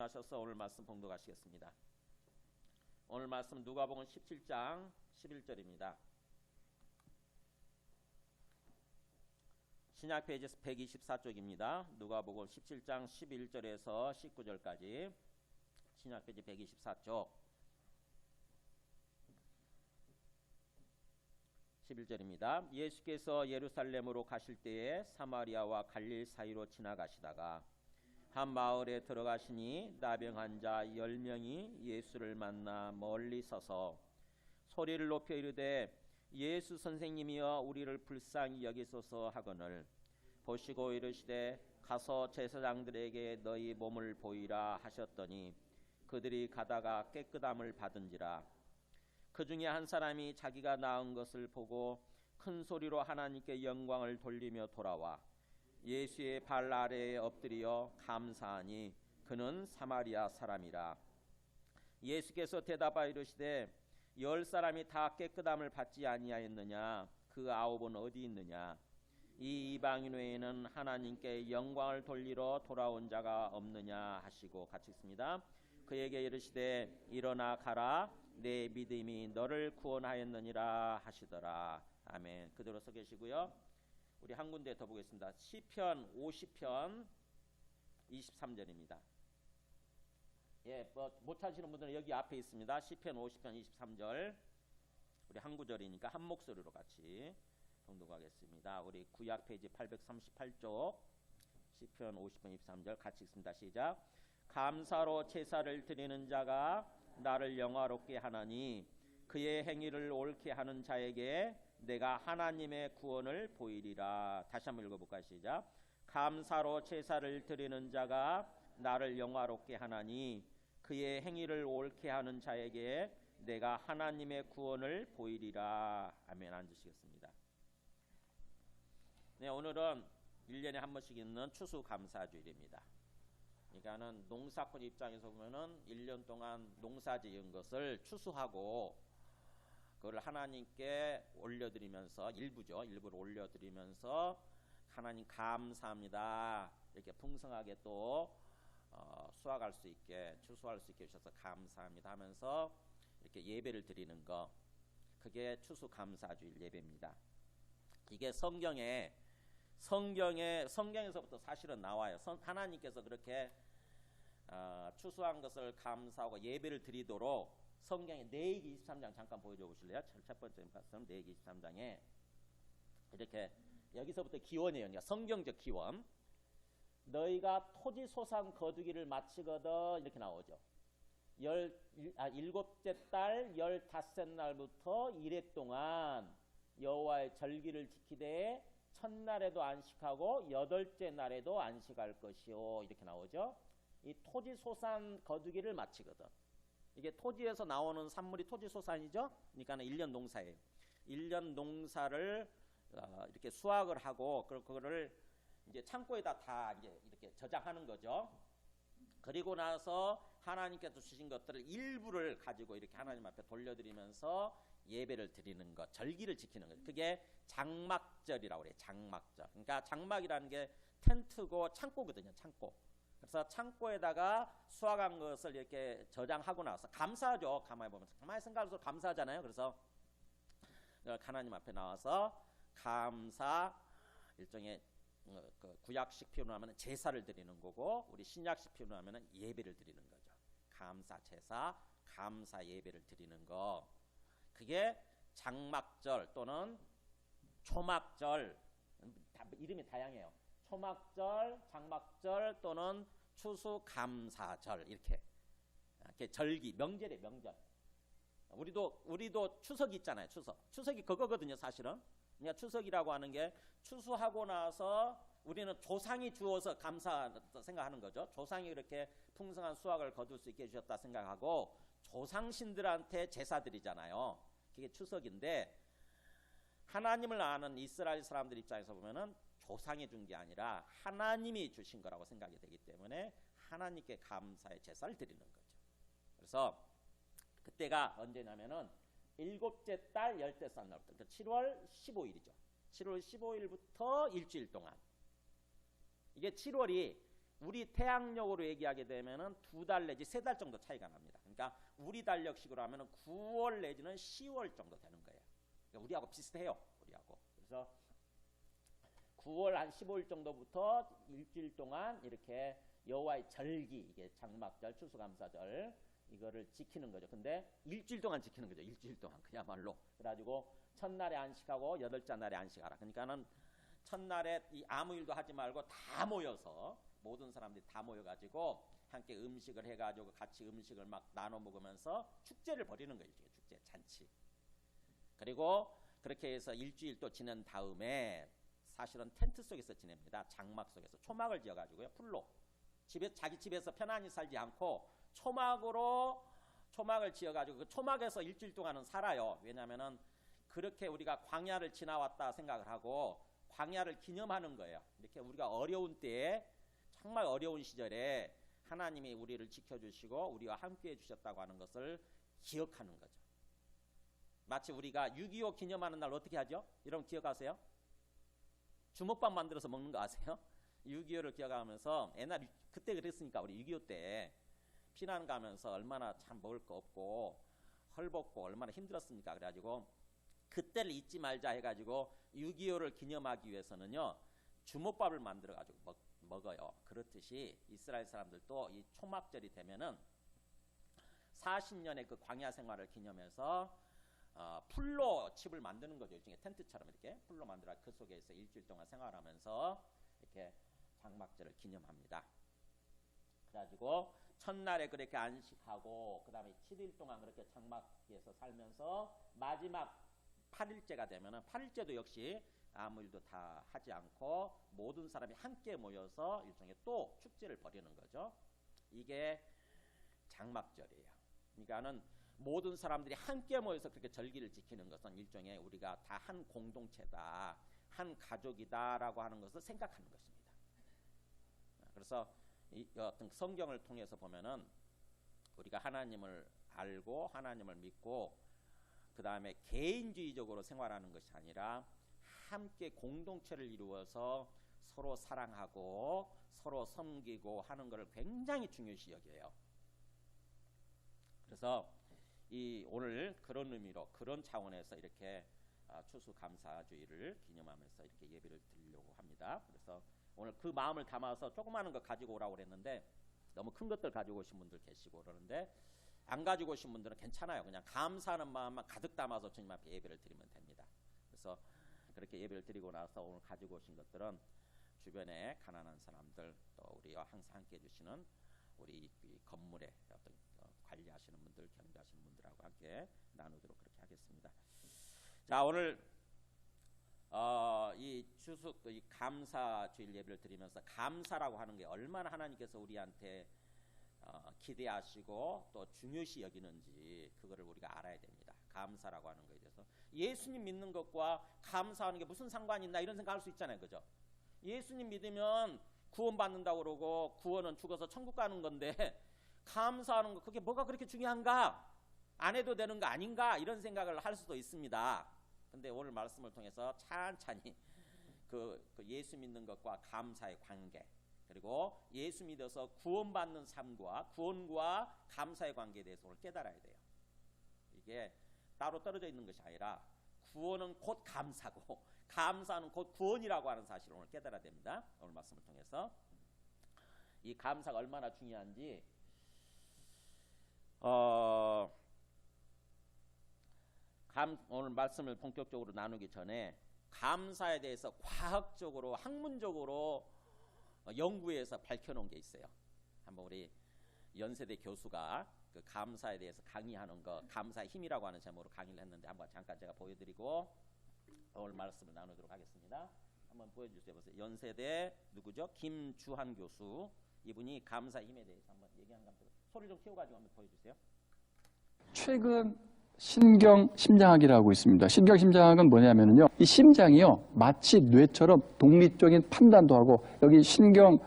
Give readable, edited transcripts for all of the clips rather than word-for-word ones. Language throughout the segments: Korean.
하셔서 오늘 말씀 봉독하시겠습니다. 오늘 말씀 누가복음 17장 11절입니다. 신약 페이지 124쪽입니다. 누가복음 17장 11절에서 19절까지 신약 페이지 124쪽 11절입니다. 예수께서 예루살렘으로 가실 때에 사마리아와 갈릴 사이로 지나가시다가 한 마을에 들어가시니 나병한 자 10명이 예수를 만나 멀리 서서 소리를 높여 이르되 예수 선생님이여 우리를 불쌍히 여기소서 하거늘 보시고 이르시되 가서 제사장들에게 너희 몸을 보이라 하셨더니 그들이 가다가 깨끗함을 받은지라. 그 중에 한 사람이 자기가 나은 것을 보고 큰 소리로 하나님께 영광을 돌리며 돌아와 예수의 발 아래에 엎드려 감사하니 그는 사마리아 사람이라. 예수께서 대답하여 이르시되 10사람이 다 깨끗함을 받지 아니하였느냐? 그 9은 어디 있느냐? 이 이방인 외에는 하나님께 영광을 돌리러 돌아온 자가 없느냐 하시고 같이 있습니다. 그에게 이르시되 일어나 가라 내 믿음이 너를 구원하였느니라 하시더라. 아멘. 그대로 서 계시고요. 우리 한 군데 더 보겠습니다. 시편 50편 23절입니다. 예, 못 찾으시는 분들은 여기 앞에 있습니다. 시편 50편 23절. 우리 한 구절이니까 한 목소리로 같이 봉독하겠습니다. 우리 구약 페이지 838쪽 시편 50편 23절 같이 읽습니다. 시작. 감사로 제사를 드리는 자가 나를 영화롭게 하나니 그의 행위를 옳게 하는 자에게 내가 하나님의 구원을 보이리라. 다시 한번 읽어볼까요? 시작. 감사로 제사를 드리는 자가 나를 영화롭게 하나니 그의 행위를 옳게 하는 자에게 내가 하나님의 구원을 보이리라. 아멘. 앉으시겠습니다. 네, 오늘은 1년에 한 번씩 있는 추수감사주일입니다. 그러니까는 농사꾼 입장에서 보면은 1년 동안 농사 지은 것을 추수하고 그걸 하나님께 올려드리면서 일부를 올려드리면서 하나님 감사합니다. 이렇게 풍성하게 또 수확할 수 있게 추수할 수 있게 해주셔서 감사합니다 하면서 이렇게 예배를 드리는 거, 그게 추수감사주일 예배입니다. 이게 성경에서부터 사실은 나와요. 하나님께서 그렇게 추수한 것을 감사하고 예배를 드리도록 성경의 레위기 23장 잠깐 보여줘 보실래요? 첫 번째 말씀 레위기 23장에 이렇게 여기서부터 기원이에요. 그러니까 성경적 기원. 너희가 토지 소산 거두기를 마치거든 이렇게 나오죠. 7째 달 15날부터 이래 동안 여호와의 절기를 지키되 첫날에도 안식하고 8째 날에도 안식할 것이요 이렇게 나오죠. 이 토지 소산 거두기를 마치거든. 이게 토지에서 나오는 산물이 토지 소산이죠. 그러니까는 1년 농사예요. 1년 농사를 이렇게 수확을 하고 그거를 이제 창고에다 다 이제 이렇게 저장하는 거죠. 그리고 나서 하나님께서 주신 것들을 일부를 가지고 이렇게 하나님 앞에 돌려드리면서 예배를 드리는 것, 절기를 지키는 것. 그게 장막절이라고 그래요. 장막절. 그러니까 장막이라는 게 텐트고 창고거든요. 창고. 그래서 창고에다가 수확한 것을 이렇게 저장하고 나서 감사하죠. 가만히 보면서 가만히 생각해서 감사하잖아요. 그래서 하나님 앞에 나와서 감사, 일종의 구약식 표현으로 하면 제사를 드리는 거고 우리 신약식 표현으로 하면 예배를 드리는 거죠. 감사 제사, 감사 예배를 드리는 거. 그게 장막절 또는 초막절, 이름이 다양해요. 초막절, 장막절 또는 추수감사절 이렇게 절기, 명절에 명절. 우리도 추석이 있잖아요. 추석이 그거거든요. 사실은. 그러니까 추석이라고 하는 게 추수하고 나서 우리는 조상이 주어서 감사 생각하는 거죠. 조상이 이렇게 풍성한 수확을 거둘 수 있게 해주셨다 생각하고 조상신들한테 제사 드리잖아요. 그게 추석인데 하나님을 아는 이스라엘 사람들 입장에서 보면은 조상이 준 게 아니라 하나님이 주신 거라고 생각이 되기 때문에 하나님께 감사의 제사를 드리는 거죠. 그래서 그때가 언제냐면은 7째 달 10째 날부터 7월 15일이죠. 7월 15일부터 일주일 동안. 이게 7월이 우리 태양력으로 얘기하게 되면은 2달 내지 3달 정도 차이가 납니다. 그러니까 우리 달력식으로 하면은 9월 내지는 10월 정도 되는 거예요. 그러니까 우리하고 비슷해요. 우리하고. 그래서 9월 한 15일 정도부터 일주일 동안 이렇게 여호와의 절기, 이게 장막절, 추수감사절 이거를 지키는 거죠. 근데 일주일 동안 지키는 거죠. 일주일 동안 그야말로. 그래가지고 첫날에 안식하고 8째 날에 안식하라. 그러니까는 첫날에 이 아무 일도 하지 말고 다 모여서, 모든 사람들이 다 모여가지고 함께 음식을 해가지고 같이 음식을 막 나눠 먹으면서 축제를 벌이는 거예요. 축제, 잔치. 그리고 그렇게 해서 일주일 또 지난 다음에 사실은 텐트 속에서 지냅니다. 장막 속에서 초막을 지어가지고요. 풀로. 자기 집에서 편안히 살지 않고 초막을 지어가지고 그 초막에서 일주일 동안은 살아요. 왜냐하면은 그렇게 우리가 광야를 지나왔다 생각을 하고 광야를 기념하는 거예요. 이렇게 우리가 어려운 때에, 정말 어려운 시절에 하나님이 우리를 지켜주시고 우리와 함께해 주셨다고 하는 것을 기억하는 거죠. 마치 우리가 6.25 기념하는 날 어떻게 하죠? 여러분 기억하세요? 주먹밥 만들어서 먹는 거 아세요? 6.25를 기억하면서 옛날 그때 그랬으니까 우리 6.25 때 피난 가면서 얼마나 참 먹을 거 없고 헐벗고 얼마나 힘들었습니까? 그래가지고 그때를 잊지 말자 해가지고 6.25를 기념하기 위해서는요, 주먹밥을 만들어가지고 먹어요. 그렇듯이 이스라엘 사람들도 이 초막절이 되면은 40년의 그 광야 생활을 기념해서 풀로 집을 만드는 거죠. 일종의 텐트처럼 이렇게 풀로 만들어 그 속에서 일주일 동안 생활하면서 이렇게 장막절을 기념합니다. 그래가지고 첫날에 그렇게 안식하고 그 다음에 7일 동안 그렇게 장막에서 살면서 마지막 8일째가 되면은 8일째도 역시 아무 일도 다 하지 않고 모든 사람이 함께 모여서 일종의 또 축제를 벌이는 거죠. 이게 장막절이에요. 그러니까는 모든 사람들이 함께 모여서 그렇게 절기를 지키는 것은 일종의 우리가 다 한 공동체다, 한 가족이다라고 하는 것을 생각하는 것입니다. 그래서 이 어떤 성경을 통해서 보면은 우리가 하나님을 알고 하나님을 믿고 그 다음에 개인주의적으로 생활하는 것이 아니라 함께 공동체를 이루어서 서로 사랑하고 서로 섬기고 하는 것을 굉장히 중요시 여겨요. 그래서 오늘 그런 의미로, 그런 차원에서 이렇게 추수감사주의를 기념하면서 이렇게 예배를 드리려고 합니다. 그래서 오늘 그 마음을 담아서 조그마한 거 가지고 오라고 그랬는데 너무 큰 것들 가지고 오신 분들 계시고 그러는데 안 가지고 오신 분들은 괜찮아요. 그냥 감사하는 마음만 가득 담아서 주님 앞에 예배를 드리면 됩니다. 그래서 그렇게 예배를 드리고 나서 오늘 가지고 오신 것들은 주변에 가난한 사람들, 또 우리와 항상 함께 해주시는 우리 이 건물의 어떤 관리하시는 분들, 경비하시는 분들하고 함께 나누도록 그렇게 하겠습니다. 자, 오늘 이 감사주일 예배를 드리면서 감사라고 하는 게 얼마나 하나님께서 우리한테 기대하시고 또 중요시 여기는지 그거를 우리가 알아야 됩니다. 감사라고 하는 거에 대해서 예수님 믿는 것과 감사하는 게 무슨 상관이 있나 이런 생각할 수 있잖아요. 그죠? 예수님 믿으면 구원받는다고 그러고 구원은 죽어서 천국 가는 건데 감사하는 거 그게 뭐가 그렇게 중요한가? 안 해도 되는 거 아닌가? 이런 생각을 할 수도 있습니다. 근데 오늘 말씀을 통해서 찬찬히 그 예수 믿는 것과 감사의 관계, 그리고 예수 믿어서 구원받는 삶과 구원과 감사의 관계에 대해서 오늘 깨달아야 돼요. 이게 따로 떨어져 있는 것이 아니라 구원은 곧 감사고 감사는 곧 구원이라고 하는 사실을 오늘 깨달아야 됩니다. 오늘 말씀을 통해서 이 감사가 얼마나 중요한지 오늘 말씀을 본격적으로 나누기 전에 감사에 대해서 과학적으로 학문적으로 연구해서 밝혀놓은 게 있어요. 한번 우리 연세대 교수가 그 감사에 대해서 강의하는 거, 감사의 힘이라고 하는 제목으로 강의를 했는데 한번 잠깐 제가 보여드리고 오늘 말씀을 나누도록 하겠습니다. 한번 보여주세요. 보세요. 연세대 누구죠? 김주한 교수. 이분이 감사의 힘에 대해서 한번 얘기한 것 같아요. 소리 좀 키워가지고 한번 보여주세요. 최근 신경심장학이라고 있습니다. 신경심장학은 뭐냐면요, 이 심장이요 마치 뇌처럼 독립적인 판단도 하고 여기 신경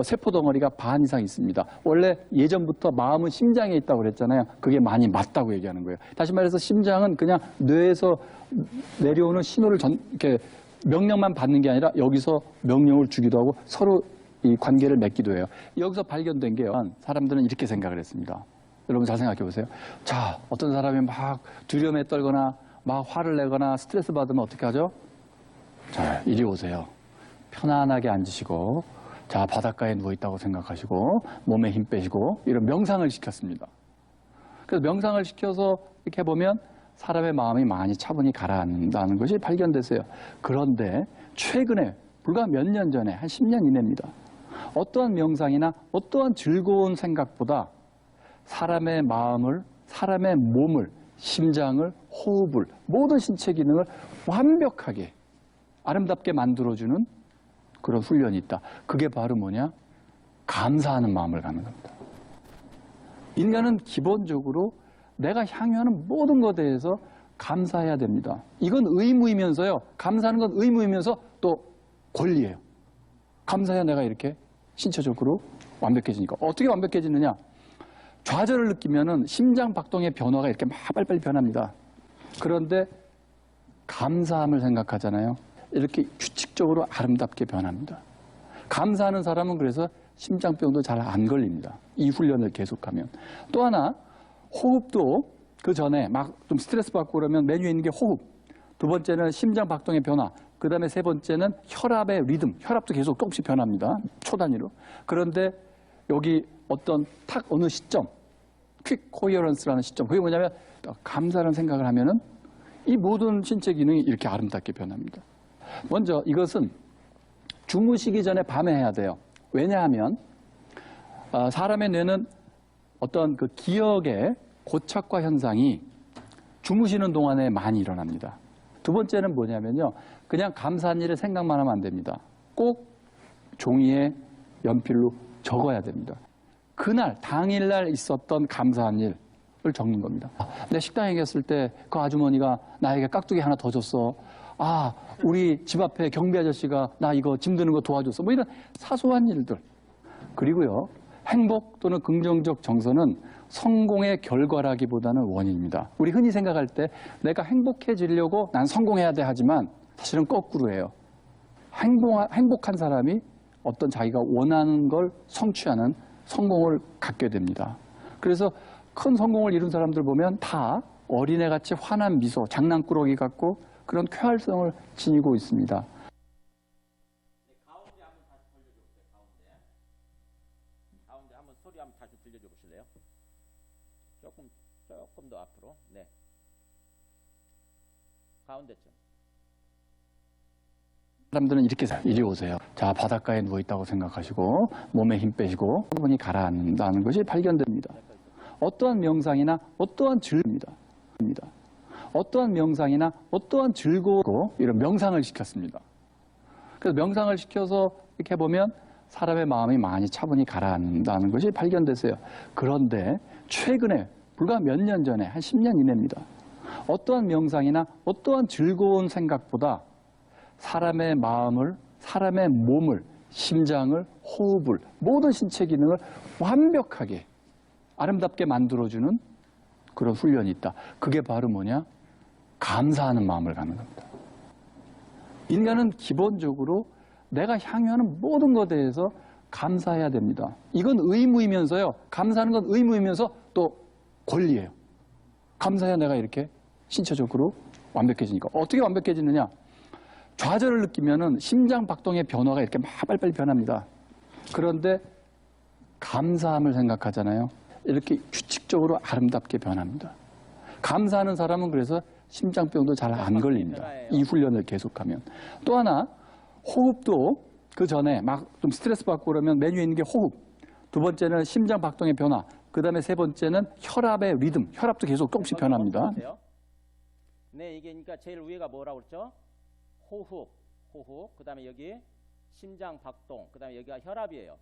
세포 덩어리가 반 이상 있습니다. 원래 예전부터 마음은 심장에 있다고 그랬잖아요. 그게 많이 맞다고 얘기하는 거예요. 다시 말해서 심장은 그냥 뇌에서 내려오는 신호를 이렇게 명령만 받는 게 아니라 여기서 명령을 주기도 하고 서로 이 관계를 맺기도 해요. 여기서 발견된 게요. 사람들은 이렇게 생각을 했습니다. 여러분 잘 생각해 보세요. 자, 어떤 사람이 막 두려움에 떨거나 막 화를 내거나 스트레스 받으면 어떻게 하죠? 자, 이리 오세요. 편안하게 앉으시고, 자, 바닷가에 누워있다고 생각하시고, 몸에 힘 빼시고, 이런 명상을 시켰습니다. 그래서 명상을 시켜서 이렇게 해보면 사람의 마음이 많이 차분히 가라앉는다는 것이 발견됐어요. 그런데 최근에, 불과 몇 년 전에, 한 10년 이내입니다. 어떠한 명상이나 어떠한 즐거운 생각보다 사람의 마음을, 사람의 몸을, 심장을, 호흡을, 모든 신체 기능을 완벽하게 아름답게 만들어주는 그런 훈련이 있다. 그게 바로 뭐냐? 감사하는 마음을 갖는 겁니다. 인간은 기본적으로 내가 향유하는 모든 것에 대해서 감사해야 됩니다. 이건 의무이면서요. 감사하는 건 의무이면서 또 권리예요. 감사해야 내가 이렇게 신체적으로 완벽해지니까. 어떻게 완벽해지느냐? 좌절을 느끼면은 심장 박동의 변화가 이렇게 막 빨리빨리 변합니다. 그런데 감사함을 생각하잖아요. 이렇게 규칙적으로 아름답게 변합니다. 감사하는 사람은 그래서 심장병도 잘 안 걸립니다. 이 훈련을 계속하면. 또 하나, 호흡도 그 전에 막 좀 스트레스 받고 그러면 메뉴에 있는 게 호흡. 두 번째는 심장 박동의 변화. 그 다음에 세 번째는 혈압의 리듬. 혈압도 계속 조금씩 변합니다. 초 단위로. 그런데 여기 어떤 탁 어느 시점, 퀵 코어런스라는 시점. 그게 뭐냐면 감사라는 생각을 하면은 이 모든 신체 기능이 이렇게 아름답게 변합니다. 먼저 이것은 주무시기 전에 밤에 해야 돼요. 왜냐하면 사람의 뇌는 어떤 그 기억의 고착화 현상이 주무시는 동안에 많이 일어납니다. 두 번째는 뭐냐면요. 그냥 감사한 일을 생각만 하면 안 됩니다. 꼭 종이에 연필로 적어야 됩니다. 그날 당일날 있었던 감사한 일을 적는 겁니다. 내 식당에 갔을 때 그 아주머니가 나에게 깍두기 하나 더 줬어. 아, 우리 집 앞에 경비 아저씨가 나 이거 짐 드는 거 도와줬어. 뭐 이런 사소한 일들. 그리고요, 행복 또는 긍정적 정서는 성공의 결과라기보다는 원인입니다. 우리 흔히 생각할 때 내가 행복해지려고 난 성공해야 돼 하지만 사실은 거꾸로예요. 행복한 사람이 어떤 자기가 원하는 걸 성취하는 성공을 갖게 됩니다. 그래서 큰 성공을 이룬 사람들 보면 다 어린애같이 환한 미소, 장난꾸러기 같고 그런 쾌활성을 지니고 있습니다. 가운데 한번 다시 돌려줘보세요. 가운데 한번 소리 한번 다시 들려줘 보실래요? 조금 더 앞으로. 네. 가운데쯤. 사람들은 이렇게 이리 오세요. 자, 바닷가에 누워있다고 생각하시고 몸에 힘 빼시고 충분히 가라앉는다는 것이 발견됩니다. 어떠한 명상이나 어떠한 즐거움입니다. 어떠한 명상이나 어떠한 즐거움고 이런 명상을 시켰습니다. 그래서 명상을 시켜서 이렇게 보면 사람의 마음이 많이 차분히 가라앉는다는 것이 발견됐어요. 그런데 최근에 불과 몇 년 전에 한 10년 이내입니다. 어떠한 명상이나 어떠한 즐거운 생각보다 사람의 마음을, 사람의 몸을, 심장을, 호흡을, 모든 신체 기능을 완벽하게 아름답게 만들어주는 그런 훈련이 있다. 그게 바로 뭐냐? 감사하는 마음을 갖는 겁니다. 인간은 기본적으로 내가 향유하는 모든 것에 대해서 감사해야 됩니다. 이건 의무이면서요. 감사하는 건 의무이면서 또 권리예요. 감사해야 내가 이렇게 신체적으로 완벽해지니까. 어떻게 완벽해지느냐? 좌절을 느끼면은 심장 박동의 변화가 이렇게 막 빨리빨리 변합니다. 그런데 감사함을 생각하잖아요. 이렇게 규칙적으로 아름답게 변합니다. 감사하는 사람은 그래서 심장병도 잘 안 걸립니다. 이 훈련을 계속하면. 또 하나, 호흡도 그 전에 막 좀 스트레스 받고 그러면 메뉴에 있는 게 호흡. 두 번째는 심장 박동의 변화. 그 다음에 세 번째는 혈압의 리듬. 혈압도 계속 조금씩 변합니다. 네, 이게 그러니까 제일 위에가 뭐라고 그랬죠? 호흡. 그 다음에 여기 심장 박동. 그 다음에 여기가 혈압이에요.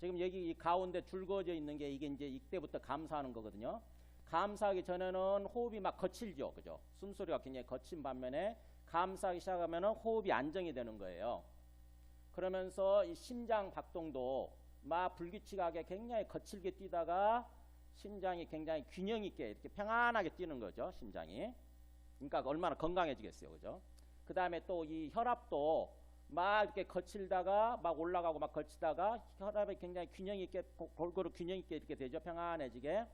지금 여기 이 가운데 줄거져 있는 게 이게 이제 이때부터 감사하는 거거든요. 감사하기 전에는 호흡이 막 거칠죠. 그죠? 숨소리가 굉장히 거친 반면에 감사하기 시작하면은 호흡이 안정이 되는 거예요. 그러면서 이 심장 박동도 막 불규칙하게 굉장히 거칠게 뛰다가 심장이 굉장히 균형 있게 이렇게 평안하게 뛰는 거죠. 심장이. 그러니까 얼마나 건강해지겠어요. 그죠? 그 다음에 또 이 혈압도 막 이렇게 거칠다가 막 올라가고 막 거치다가 혈압이 굉장히 균형 있게 골고루 균형 있게 이렇게 되죠. 평안해지게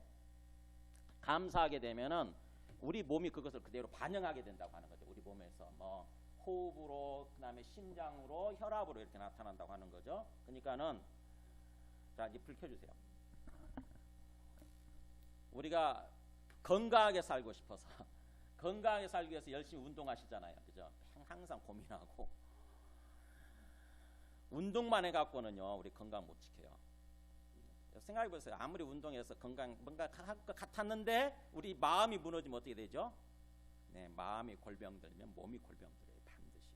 감사하게 되면은 우리 몸이 그것을 그대로 반영하게 된다고 하는 거죠. 우리 몸에서 뭐 호흡으로 그다음에 심장으로 혈압으로 이렇게 나타난다고 하는 거죠. 그러니까는 자 이제 불 켜주세요. 우리가 건강하게 살고 싶어서 건강하게 살기 위해서 열심히 운동하시잖아요. 그죠? 항상 고민하고 운동만 해갖고는요 우리 건강 못 지켜요. 생각해보세요. 아무리 운동해서 건강 뭔가 할 것 같았는데 우리 마음이 무너지면 어떻게 되죠? 네, 마음이 골병들면 몸이 골병들어요. 반드시요.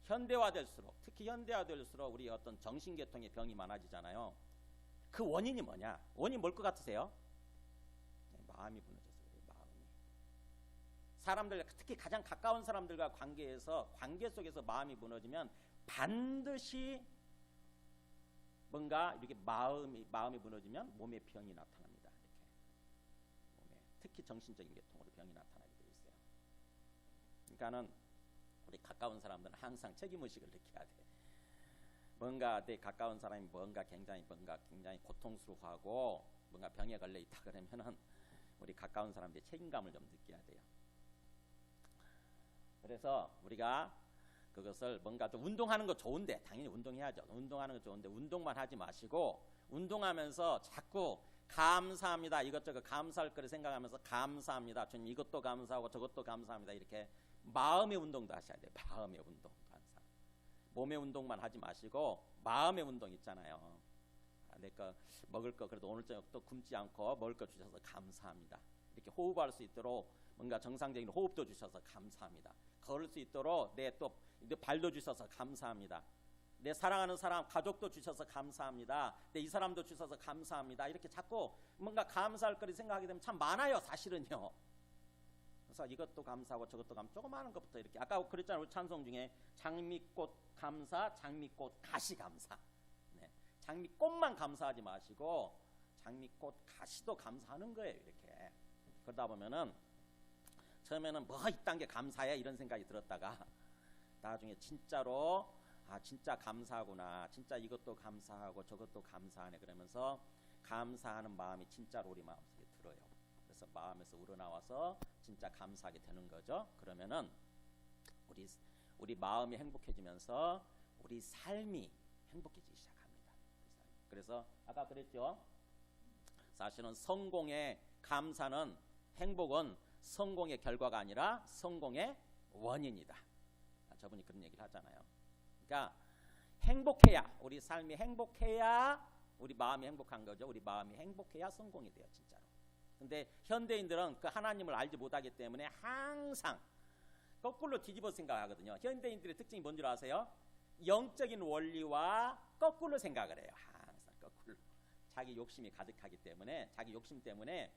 현대화될수록 특히 현대화될수록 우리 어떤 정신계통의 병이 많아지잖아요. 그 원인이 뭐냐? 원인이 뭘 것 같으세요? 네, 마음이 무너졌어요. 마음이. 사람들 특히 가장 가까운 사람들과 관계 속에서 마음이 무너지면 반드시 뭔가 이렇게 마음이 무너지면 몸에 병이 나타납니다. 이렇게 몸에 특히 정신적인 계통으로 병이 나타나게 되어 있어요. 그러니까는 우리 가까운 사람들은 항상 책임 의식을 느껴야 돼. 뭔가 내 가까운 사람이 뭔가 굉장히 고통스러워하고 뭔가 병에 걸려 있다 그러면은 우리 가까운 사람들이 책임감을 좀 느껴야 돼요. 그래서 우리가 그것을 뭔가 좀 운동하는 거 좋은데 당연히 운동해야죠. 운동하는 거 좋은데 운동만 하지 마시고 운동하면서 자꾸 감사합니다. 이것저것 감사할 거를 생각하면서 감사합니다. 주님 이것도 감사하고 저것도 감사합니다. 이렇게 마음의 운동도 하셔야 돼요. 마음의 운동 항상. 몸의 운동만 하지 마시고 마음의 운동 있잖아요. 내 거 먹을 거 그래도 오늘 저녁도 굶지 않고 먹을 거 주셔서 감사합니다. 이렇게 호흡할 수 있도록 뭔가 정상적인 호흡도 주셔서 감사합니다. 걸을 수 있도록 내 발도 주셔서 감사합니다. 내 사랑하는 사람 가족도 주셔서 감사합니다. 내 이 사람도 주셔서 감사합니다. 이렇게 자꾸 뭔가 감사할 거리 생각하게 되면 참 많아요. 사실은요. 그래서 이것도 감사하고 저것도 조그마한 것부터 이렇게 아까 그랬잖아요. 우리 찬송 중에 장미꽃 감사, 장미꽃 가시 감사. 네. 장미꽃만 감사하지 마시고 장미꽃 가시도 감사하는 거예요. 이렇게 그러다 보면은 처음에는 뭐 이딴 게 감사해 이런 생각이 들었다가 나중에 진짜로 진짜 감사하구나. 진짜 이것도 감사하고 저것도 감사하네. 그러면서 감사하는 마음이 진짜로 우리 마음속에 들어요. 그래서 마음에서 우러나와서 진짜 감사하게 되는 거죠. 그러면은 우리 마음이 행복해지면서 우리 삶이 행복해지기 시작합니다. 그래서 아까 그랬죠. 사실은 성공의 감사는 행복은 성공의 결과가 아니라 성공의 원인이다. 저분이 그런 얘기를 하잖아요. 그러니까 행복해야 우리 삶이 행복해야 우리 마음이 행복한 거죠. 우리 마음이 행복해야 성공이 돼요. 진짜로. 근데 현대인들은 그 하나님을 알지 못하기 때문에 항상 거꾸로 뒤집어 생각하거든요. 현대인들의 특징이 뭔 줄 아세요? 영적인 원리와 거꾸로 생각을 해요. 항상 거꾸로. 자기 욕심이 가득하기 때문에 자기 욕심 때문에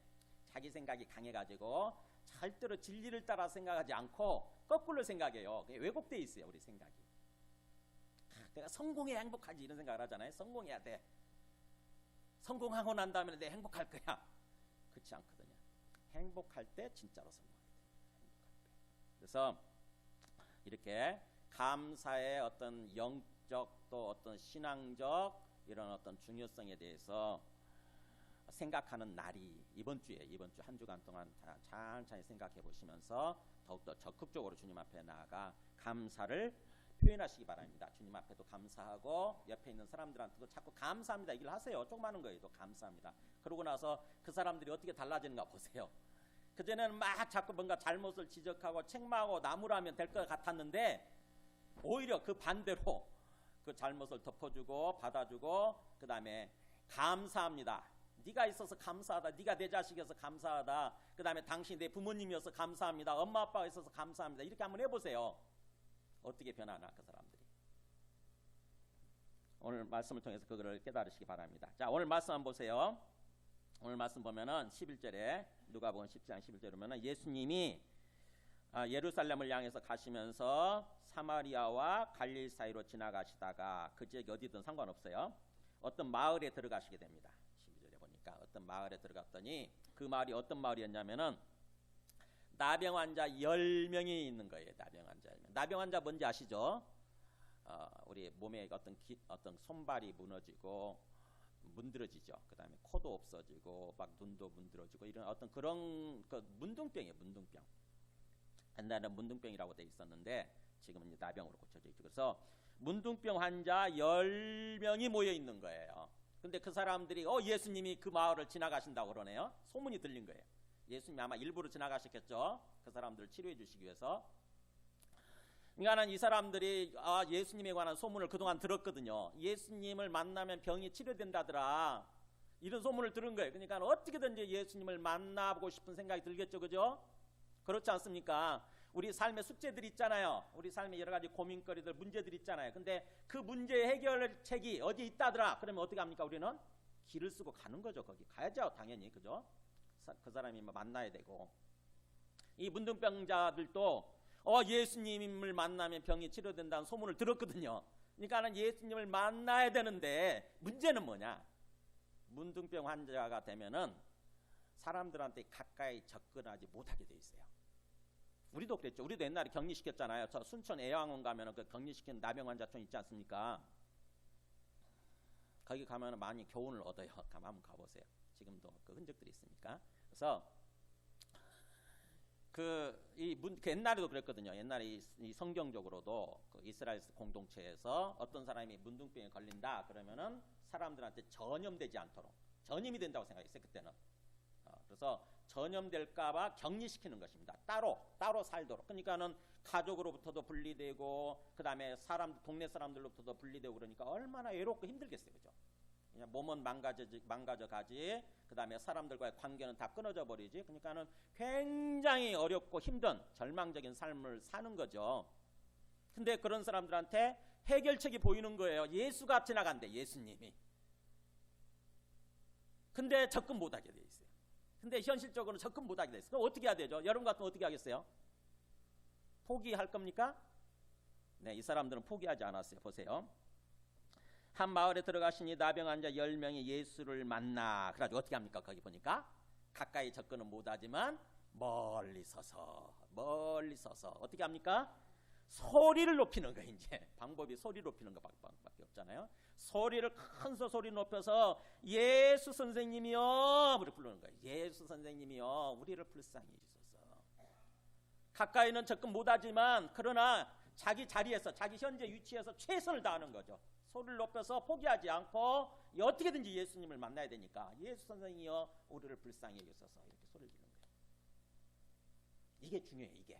자기 생각이 강해가지고 절대로 진리를 따라 생각하지 않고 거꾸로 생각해요. 왜곡되어 있어요. 우리 생각이. 내가 성공해야 행복하지 이런 생각을 하잖아요. 성공해야 돼. 성공하고 난 다음에 내 행복할 거야. 그렇지 않거든요. 행복할 때 진짜로 성공해야 돼. 행복할 때. 그래서 이렇게 감사의 어떤 영적 또 어떤 신앙적 이런 어떤 중요성에 대해서 생각하는 날이 이번 주 한 주간 동안 천천히 생각해 보시면서 더욱더 적극적으로 주님 앞에 나아가 감사를 표현하시기 바랍니다. 주님 앞에도 감사하고 옆에 있는 사람들한테도 자꾸 감사합니다 얘기를 하세요. 조그마한 거에도 감사합니다. 그러고 나서 그 사람들이 어떻게 달라지는가 보세요. 그전에는 막 자꾸 뭔가 잘못을 지적하고 책망하고 나무라면 될 것 같았는데 오히려 그 반대로 그 잘못을 덮어주고 받아주고 그 다음에 감사합니다. 네가 있어서 감사하다. 네가 내 자식이어서 감사하다. 그 다음에 당신 내 부모님이어서 감사합니다. 엄마 아빠가 있어서 감사합니다. 이렇게 한번 해보세요. 어떻게 변하나 그 사람들이. 오늘 말씀을 통해서 그거를 깨달으시기 바랍니다. 자, 오늘 말씀 한번 보세요. 오늘 말씀 보면은 11절에 누가복음 10장 11절에 보면은 예수님이 예루살렘을 향해서 가시면서 사마리아와 갈릴 사이로 지나가시다가 그 지역이 어디든 상관없어요. 어떤 마을에 들어가시게 됩니다. 12절에 보니까 어떤 마을에 들어갔더니 그 마을이 어떤 마을이었냐면은 나병 환자 10명이 있는 거예요. 나병 환자. 나병 환자 뭔지 아시죠? 우리 몸에 어떤 손발이 무너지고 문드러지죠. 그다음에 코도 없어지고 막 눈도 문드러지고 이런 어떤 그런 그 문둥병이에요. 문둥병. 옛날에는 문둥병이라고 돼 있었는데 지금은 이제 나병으로 고쳐져 있죠. 그래서 문둥병 환자 10명이 모여 있는 거예요. 근데 그 사람들이 예수님이 그 마을을 지나가신다고 그러네요. 소문이 들린 거예요. 예수님이 아마 일부러 지나가셨겠죠. 그 사람들을 치료해 주시기 위해서. 그러니까 이 사람들이 예수님에 관한 소문을 그동안 들었거든요. 예수님을 만나면 병이 치료된다더라. 이런 소문을 들은 거예요. 그러니까 어떻게든지 예수님을 만나보고 싶은 생각이 들겠죠. 그죠? 그렇지 않습니까? 우리 삶의 숙제들이 있잖아요. 우리 삶의 여러 가지 고민거리들, 문제들이 있잖아요. 근데 그 문제 해결책이 어디 있다더라. 그러면 어떻게 합니까? 우리는 길을 쓰고 가는 거죠. 거기 가야죠. 당연히. 그죠? 그 사람이 만나야 되고. 이 문둥병자들도 예수님을 만나면 병이 치료된다는 소문을 들었거든요. 그러니까 예수님을 만나야 되는데 문제는 뭐냐? 문둥병 환자가 되면은 사람들한테 가까이 접근하지 못하게 돼 있어요. 우리도 그랬죠. 우리도 옛날에 격리시켰잖아요. 저 순천 애왕원 가면은 그 격리시킨 나병 환자촌 있지 않습니까? 거기 가면은 많이 교훈을 얻어요. 한번 가보세요. 지금도 그 흔적들이 있으니까. 그래서 옛날에도 그랬거든요. 옛날에 이 성경적으로도 그 이스라엘 공동체에서 어떤 사람이 문둥병에 걸린다 그러면은 사람들한테 전염되지 않도록 전임이 된다고 생각했어요. 그때는. 그래서 전염될까봐 격리시키는 것입니다. 따로 살도록. 그러니까는 가족으로부터도 분리되고, 그 다음에 동네 사람들로부터도 분리되고 그러니까 얼마나 외롭고 힘들겠어요, 그죠? 그냥 몸은 망가져 가지. 그 다음에 사람들과의 관계는 다 끊어져 버리지. 그러니까는 굉장히 어렵고 힘든 절망적인 삶을 사는 거죠. 근데 그런 사람들한테 해결책이 보이는 거예요. 예수가 지나간대, 예수님이. 근데 접근 못하게 돼 있어요. 근데 현실적으로는 접근 못하게 돼 있어요. 그럼 어떻게 해야 되죠? 여러분 같으면 어떻게 하겠어요? 포기할 겁니까? 네, 이 사람들은 포기하지 않았어요. 보세요. 한 마을에 들어가시니 나병 환자 10명이 예수를 만나. 그래가지고 어떻게 합니까? 거기 보니까 가까이 접근은 못하지만 멀리 서서 어떻게 합니까? 소리를 높이는 거예요. 이제 방법이 소리 높이는 것밖에 없잖아요. 소리를 큰 소리 높여서 예수 선생님이요 우리 부르는 거예요. 예수 선생님이요 우리를 불쌍히 해주소서. 가까이는 접근 못하지만 그러나 자기 자리에서 자기 현재 위치에서 최선을 다하는 거죠. 소리를 높여서 포기하지 않고 어떻게든지 예수님을 만나야 되니까 예수 선생님이요 우리를 불쌍히 해주소서 이렇게 소리를 지르는 거예요. 이게 중요해요. 이게.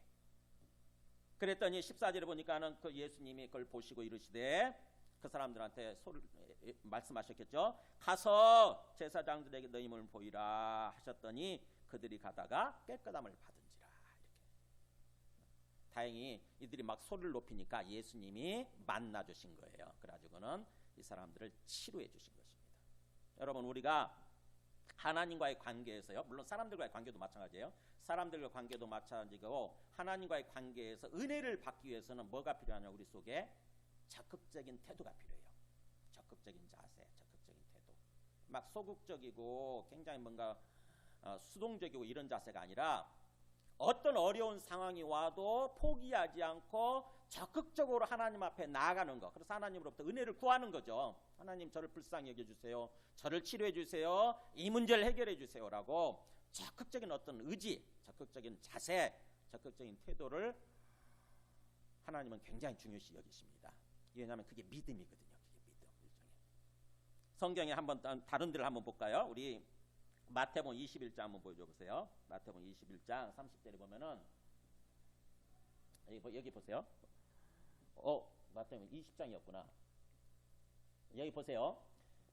그랬더니 14절에 보니까는 그 예수님이 그걸 보시고 이르시되 그 사람들한테 말씀하셨겠죠. 가서 제사장들에게 너희 몸을 보이라 하셨더니 그들이 가다가 깨끗함을 받은지라. 이렇게. 다행히 이들이 막 소리를 높이니까 예수님이 만나주신 거예요. 그래가지고는 이 사람들을 치료해 주신 것입니다. 여러분 우리가 하나님과의 관계에서요. 물론 사람들과의 관계도 마찬가지예요. 사람들과 관계도 마찬가지고 하나님과의 관계에서 은혜를 받기 위해서는 뭐가 필요하냐 우리 속에 적극적인 태도가 필요해요. 적극적인 자세, 적극적인 태도. 막 소극적이고 굉장히 뭔가 수동적이고 이런 자세가 아니라 어떤 어려운 상황이 와도 포기하지 않고 적극적으로 하나님 앞에 나아가는 거. 그래서 하나님으로부터 은혜를 구하는 거죠. 하나님 저를 불쌍히 여겨주세요. 저를 치료해 주세요. 이 문제를 해결해 주세요라고 적극적인 어떤 의지, 적극적인 자세, 적극적인 태도를 하나님은 굉장히 중요시 여기십니다. 왜냐하면 그게 믿음이거든요. 그게 믿음. 성경에 한번 다른 데를 한번 볼까요? 우리 마태복음 21장 한번 보여줘 보세요. 마태복음 21장 30절에 보면은 여기 보세요. 마태복음 20장이었구나. 여기 보세요.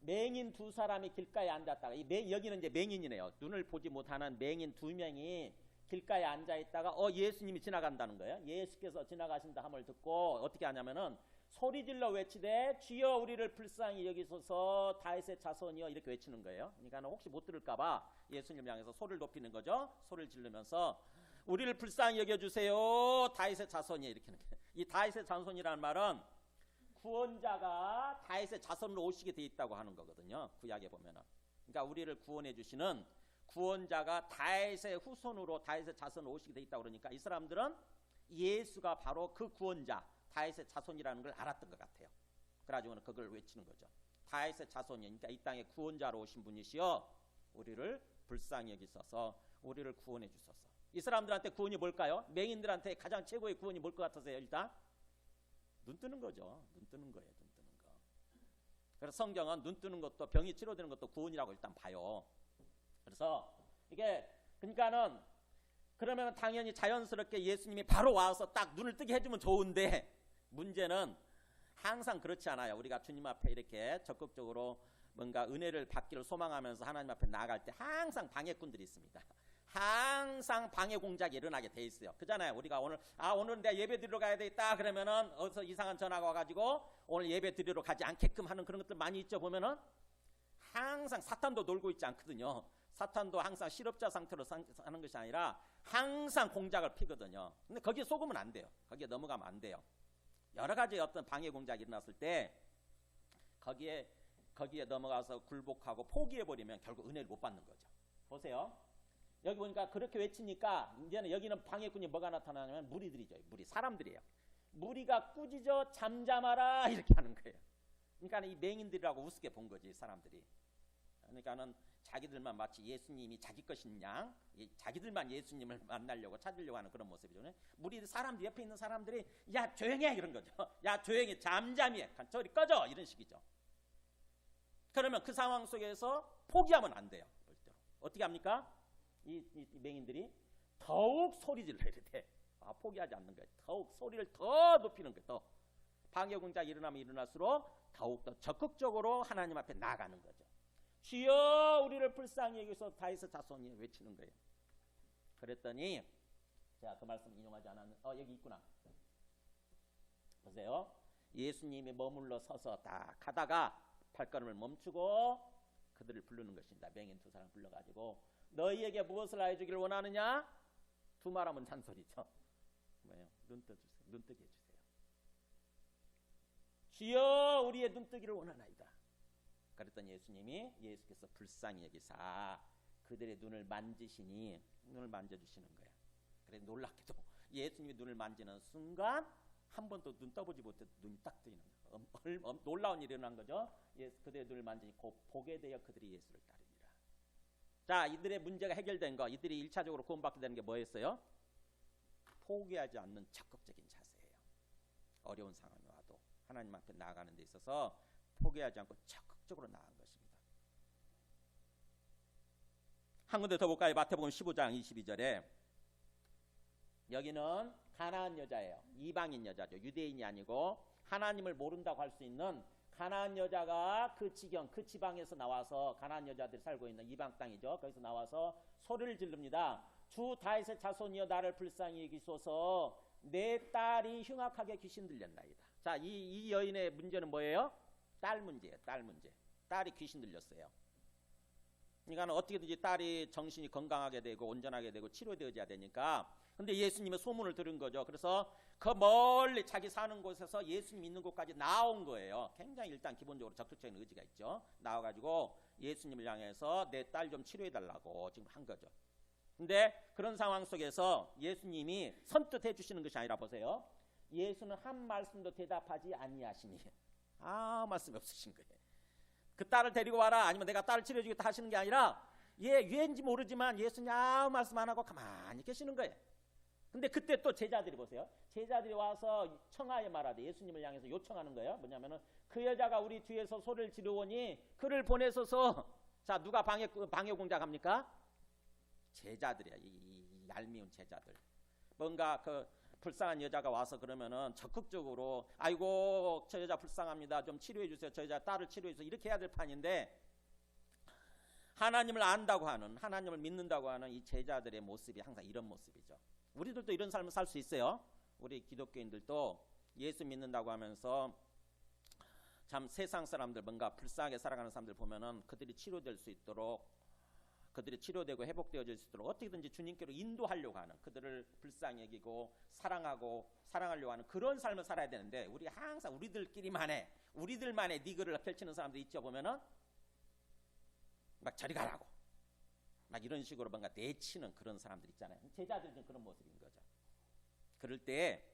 맹인 두 사람이 길가에 앉았다가 여기는 이제 맹인이네요. 눈을 보지 못하는 맹인 두 명이 길가에 앉아 있다가 예수님이 지나간다는 거예요. 예수께서 지나가신다 함을 듣고 어떻게 하냐면은 소리질러 외치되 주여 우리를 불쌍히 여기소서 다윗의 자손이여 이렇게 외치는 거예요. 그러니까 혹시 못 들을까봐 예수님을 향해서 소리를 높이는 거죠. 소리를 지르면서 우리를 불쌍히 여겨주세요 다윗의 자손이여 이렇게 하는 거예요. 이 다윗의 자손이라는 말은 구원자가 다윗의 자손으로 오시게 돼 있다고 하는 거거든요. 구약에 보면은. 그러니까 우리를 구원해 주시는 구원자가 다윗의 후손으로 다윗의 자손으로 오시게 돼 있다고 그러니까 이 사람들은 예수가 바로 그 구원자, 다윗의 자손이라는 걸 알았던 것 같아요. 그래가지고는 그걸 외치는 거죠. 다윗의 자손이니까 이 땅에 구원자로 오신 분이시여 우리를 불쌍히 여기소서 우리를 구원해 주소서. 이 사람들한테 구원이 뭘까요? 맹인들한테 가장 최고의 구원이 뭘 것 같으세요? 일단 눈 뜨는 거죠. 눈 뜨는 거예요. 눈 뜨는 거. 그래서 성경은 눈 뜨는 것도 병이 치료되는 것도 구원이라고 일단 봐요. 그래서 이게 그러니까는 그러면 당연히 자연스럽게 예수님이 바로 와서 딱 눈을 뜨게 해주면 좋은데 문제는 항상 그렇지 않아요. 우리가 주님 앞에 이렇게 적극적으로 뭔가 은혜를 받기를 소망하면서 하나님 앞에 나아갈 때 항상 방해꾼들이 있습니다. 항상 방해 공작이 일어나게 돼 있어요. 그잖아요. 우리가 오늘 내가 예배 드리러 가야 되겠다 그러면은 어디서 이상한 전화가 와가지고 오늘 예배 드리러 가지 않게끔 하는 그런 것들 많이 있죠. 보면은 항상 사탄도 놀고 있지 않거든요. 사탄도 항상 실업자 상태로 사는 것이 아니라 항상 공작을 피거든요. 근데 거기에 속으면 안 돼요. 거기에 넘어가면 안 돼요. 여러 가지 어떤 방해 공작이 일어났을 때 거기에 넘어가서 굴복하고 포기해버리면 결국 은혜를 못 받는 거죠. 보세요. 여기 보니까 그렇게 외치니까 이제는 여기는 방해꾼이 뭐가 나타나냐면 무리들이죠. 사람들이에요. 무리가 꾸짖어 잠잠하라 이렇게 하는 거예요. 그러니까 이 맹인들이라고 우습게 본 거지 사람들이. 그러니까는 자기들만 마치 예수님이 자기 것인 양, 자기들만 예수님을 만나려고 찾으려고 하는 그런 모습이죠. 사람들 옆에 있는 사람들이 야 조용해 이런 거죠. 야 조용히 잠잠히 해. 저리 꺼져 이런 식이죠. 그러면 그 상황 속에서 포기하면 안 돼요. 어떻게 합니까? 이 맹인들이 더욱 소리 질러야 돼. 포기하지 않는 거예요. 더욱 소리를 더 높이는 거예요. 더 방해 공작이 일어나면 일어날수록 더욱 더 적극적으로 하나님 앞에 나아가는 거죠. 주여 우리를 불쌍히 여기서 다윗의 자손이 외치는 거예요. 그랬더니 제가 그 말씀 인용하지 않았는데 여기 있구나. 보세요. 예수님이 머물러 서서 딱 하다가 발걸음을 멈추고 그들을 부르는 것입니다. 맹인 두 사람 불러가지고 너희에게 무엇을 해주기를 원하느냐? 두 말하면 잔소리죠. 뭐예요? 눈 떠주세요. 눈 뜨게 해주세요. 주여 우리의 눈 뜨기를 원하나이다. 그랬더니 예수께서 불쌍히 여기사 그들의 눈을 만지시니 눈을 만져주시는 거예요. 그래 놀랍게도 예수님이 눈을 만지는 순간 한 번도 눈 떠보지 못해도 눈이 딱 뜨이는 거예요. 놀라운 일이 일어난 거죠. 그들의 눈을 만지니 곧 보게 되어 그들이 예수를 따르니라. 자, 이들의 문제가 해결된 거, 이들이 1차적으로 구원받게 되는 게 뭐였어요? 포기하지 않는 적극적인 자세예요. 어려운 상황이 와도 하나님 앞에 나아가는 데 있어서 포기하지 않고 적극적으로 나아간 것입니다. 한 군데 더 볼까요? 마태복음 15장 22절에 여기는 가나안 여자예요. 이방인 여자죠. 유대인이 아니고 하나님을 모른다고 할 수 있는 가나안 여자가 그 지경, 그 지방에서 나와서 가나안 여자들이 살고 있는 이방 땅이죠. 거기서 나와서 소리를 지릅니다. 주 다윗의 자손이여 나를 불쌍히 여기소서 내 딸이 흉악하게 귀신 들렸나이다. 자, 이 여인의 문제는 뭐예요? 딸 문제예요. 딸 문제. 딸이 귀신 들렸어요. 그러니까 어떻게든지 딸이 정신이 건강하게 되고 온전하게 되고 치료되어야 되니까. 근데 예수님의 소문을 들은 거죠. 그래서 그 멀리 자기 사는 곳에서 예수님 있는 곳까지 나온 거예요. 굉장히 일단 기본적으로 적극적인 의지가 있죠. 나와가지고 예수님을 향해서 내 딸 좀 치료해달라고 지금 한 거죠. 근데 그런 상황 속에서 예수님이 선뜻 해주시는 것이 아니라 보세요. 예수는 한 말씀도 대답하지 아니하시니 아무 말씀이 없으신 거예요. 그 딸을 데리고 와라 아니면 내가 딸을 치료해주겠다 하시는 게 아니라 왜인지 모르지만 예수님 아무 말씀 안 하고 가만히 계시는 거예요. 근데 그때 또 제자들이 보세요. 제자들이 와서 청하여 말하되 예수님을 향해서 요청하는 거예요. 뭐냐면은 그 여자가 우리 뒤에서 소리를 지르오니 그를 보내소서. 자, 누가 방해 공작합니까? 제자들이야. 이 얄미운 제자들. 뭔가 그 불쌍한 여자가 와서 그러면은 적극적으로 아이고 저 여자 불쌍합니다. 좀 치료해 주세요. 저 여자 딸을 치료해 주세요. 이렇게 해야 될 판인데 하나님을 안다고 하는 하나님을 믿는다고 하는 이 제자들의 모습이 항상 이런 모습이죠. 우리들도 이런 삶을 살 수 있어요. 우리 기독교인들도 예수 믿는다고 하면서 참 세상 사람들 뭔가 불쌍하게 살아가는 사람들 보면은 그들이 치료될 수 있도록 그들이 치료되고 회복되어질 수 있도록 어떻게든지 주님께로 인도하려고 하는 그들을 불쌍히 여기고 사랑하려고 하는 그런 삶을 살아야 되는데 우리 항상 우리들만의 니그를 펼치는 사람들이 있죠. 보면은 막 저리 가라고 막 이런 식으로 뭔가 내치는 그런 사람들 있잖아요. 제자들이 좀 그런 모습인 거죠. 그럴 때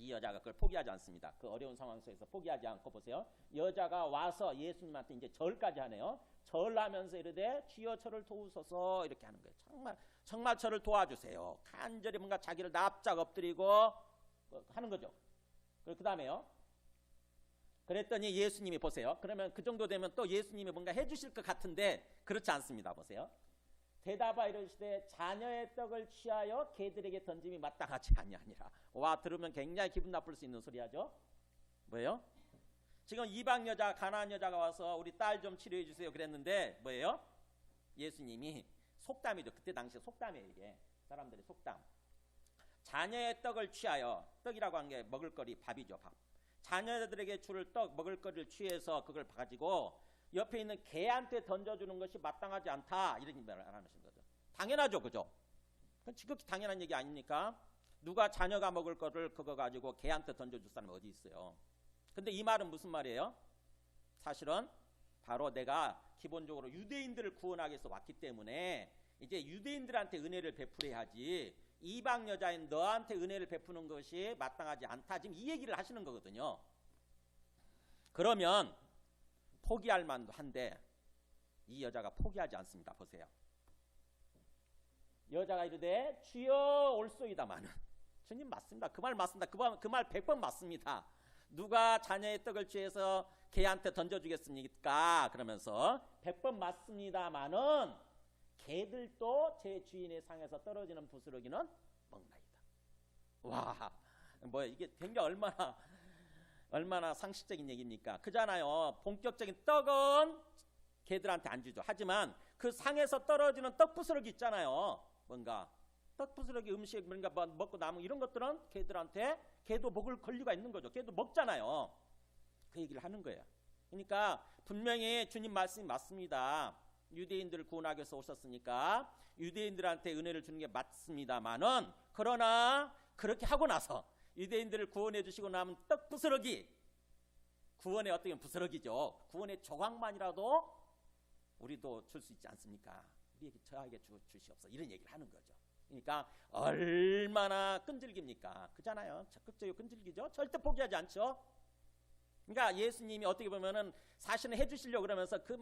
이 여자가 그걸 포기하지 않습니다. 그 어려운 상황 속에서 포기하지 않고 보세요. 여자가 와서 예수님한테 이제 절까지 하네요. 절하면서 이르되 주여 저를 도우소서 이렇게 하는 거예요. 정말 저를 도와주세요. 간절히 뭔가 자기를 납작 엎드리고 하는 거죠. 그 다음에요. 그랬더니 예수님이 보세요. 그러면 그 정도 되면 또 예수님이 뭔가 해주실 것 같은데 그렇지 않습니다. 보세요. 대답하여 이르시되 자녀의 떡을 취하여 개들에게 던짐이 마땅하지 아니하니라. 와, 들으면 굉장히 기분 나쁠 수 있는 소리 하죠. 뭐예요? 지금 이방 여자, 가나안 여자가 와서 우리 딸 좀 치료해 주세요 그랬는데 뭐예요? 예수님이 속담이죠. 그때 당시에 속담이에요. 이게 사람들의 속담. 자녀의 떡을 취하여, 떡이라고 한 게 먹을거리, 밥이죠. 밥. 자녀들에게 줄 떡, 먹을거리를 취해서 그걸 가지고 옆에 있는 개한테 던져주는 것이 마땅하지 않다, 이런 말을 하는 거죠. 당연하죠, 그죠? 그건 지극히 당연한 얘기 아닙니까? 누가 자녀가 먹을 거를 그거 가지고 개한테 던져줄 사람이 어디 있어요? 근데 이 말은 무슨 말이에요? 사실은 바로 내가 기본적으로 유대인들을 구원하기 위해서 왔기 때문에 이제 유대인들한테 은혜를 베풀어야지 이방 여자인 너한테 은혜를 베푸는 것이 마땅하지 않다, 지금 이 얘기를 하시는 거거든요. 그러면 포기할 만도 한데 이 여자가 포기하지 않습니다. 보세요. 여자가 이르되 주여 올소이다마는, 주님 맞습니다. 그 말 맞습니다. 그 말 100번 맞습니다. 누가 자녀의 떡을 취해서 개한테 던져주겠습니까? 그러면서 100번 맞습니다마는 개들도 제 주인의 상에서 떨어지는 부스러기는 먹나이다. 와, 뭐 이게 굉장히 얼마나 상식적인 얘기입니까? 그잖아요. 본격적인 떡은 개들한테 안 주죠. 하지만 그 상에서 떨어지는 떡 부스러기 있잖아요. 뭔가 떡 부스러기 음식 뭔가 먹고 남은 이런 것들은 개도 먹을 권리가 있는 거죠. 개도 먹잖아요. 그 얘기를 하는 거예요. 그러니까 분명히 주님 말씀이 맞습니다. 유대인들을 구원하기 위해서 오셨으니까 유대인들한테 은혜를 주는 게 맞습니다만은, 그러나 그렇게 하고 나서 유대인들을 구원해 주시고 나면 떡 부스러기, 구원의 어떻게 부스러기죠. 구원의 조각만이라도 우리도 줄 수 있지 않습니까? 우리에게 저에게 주시옵소서, 이런 얘기를 하는 거죠. 그러니까 얼마나 끈질깁니까? 그잖아요. 적극적이고 끈질기죠. 절대 포기하지 않죠. 그러니까 예수님이 어떻게 보면은 사실은 해주시려고 그러면서 그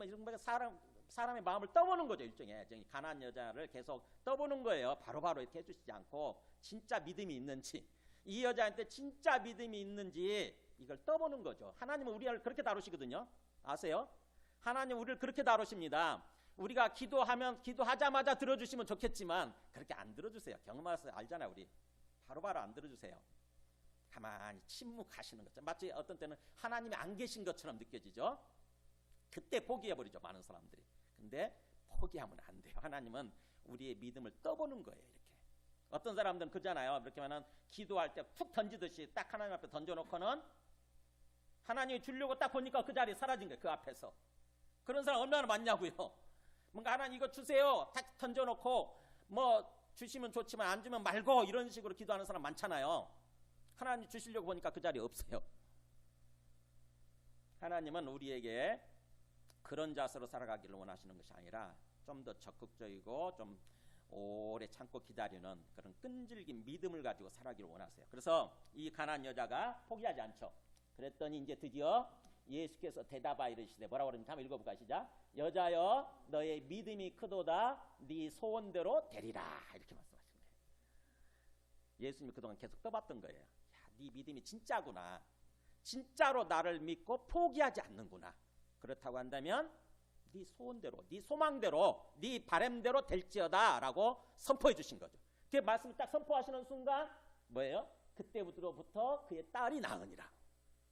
사람의 마음을 떠보는 거죠. 일종의 가나안 여자를 계속 떠보는 거예요. 바로바로 이렇게 해주시지 않고 진짜 믿음이 있는지, 이 여자한테 진짜 믿음이 있는지 이걸 떠보는 거죠. 하나님은 우리를 그렇게 다루시거든요. 아세요? 하나님 우리를 그렇게 다루십니다. 우리가 기도하자마자 들어주시면 좋겠지만 그렇게 안 들어주세요. 경험해서 알잖아요. 우리 바로바로 안 들어주세요. 가만히 침묵하시는 거죠. 마치 어떤 때는 하나님이 안 계신 것처럼 느껴지죠. 그때 포기해버리죠, 많은 사람들이. 근데 포기하면 안 돼요. 하나님은 우리의 믿음을 떠보는 거예요. 이렇게 어떤 사람들은 그잖아요. 이렇게 하면 기도할 때 툭 던지듯이 딱 하나님 앞에 던져놓고는 하나님이 주려고 딱 보니까 그 자리에 사라진 거예요. 그 앞에서. 그런 사람 얼마나 많냐고요. 뭔가 하나님 이거 주세요 딱 던져놓고 뭐 주시면 좋지만 안 주면 말고 이런 식으로 기도하는 사람 많잖아요. 하나님 주시려고 보니까 그 자리에 없어요. 하나님은 우리에게 그런 자세로 살아가기를 원하시는 것이 아니라 좀 더 적극적이고 좀 오래 참고 기다리는 그런 끈질긴 믿음을 가지고 살아가기를 원하세요. 그래서 이 가나안 여자가 포기하지 않죠. 그랬더니 이제 드디어 예수께서 대답하여 이르시되, 뭐라고 그러는지 한번 읽어볼까요? 시작. 여자여 너의 믿음이 크도다, 네 소원대로 되리라, 이렇게 말씀하시는 거예요. 예수님이 그동안 계속 떠봤던 거예요. 야, 네 믿음이 진짜구나, 진짜로 나를 믿고 포기하지 않는구나. 그렇다고 한다면 네 소원대로, 네 소망대로, 네 바람대로 될지어다 라고 선포해 주신 거죠. 그 말씀을 딱 선포하시는 순간 뭐예요? 그때부터 그의 딸이 나으니라.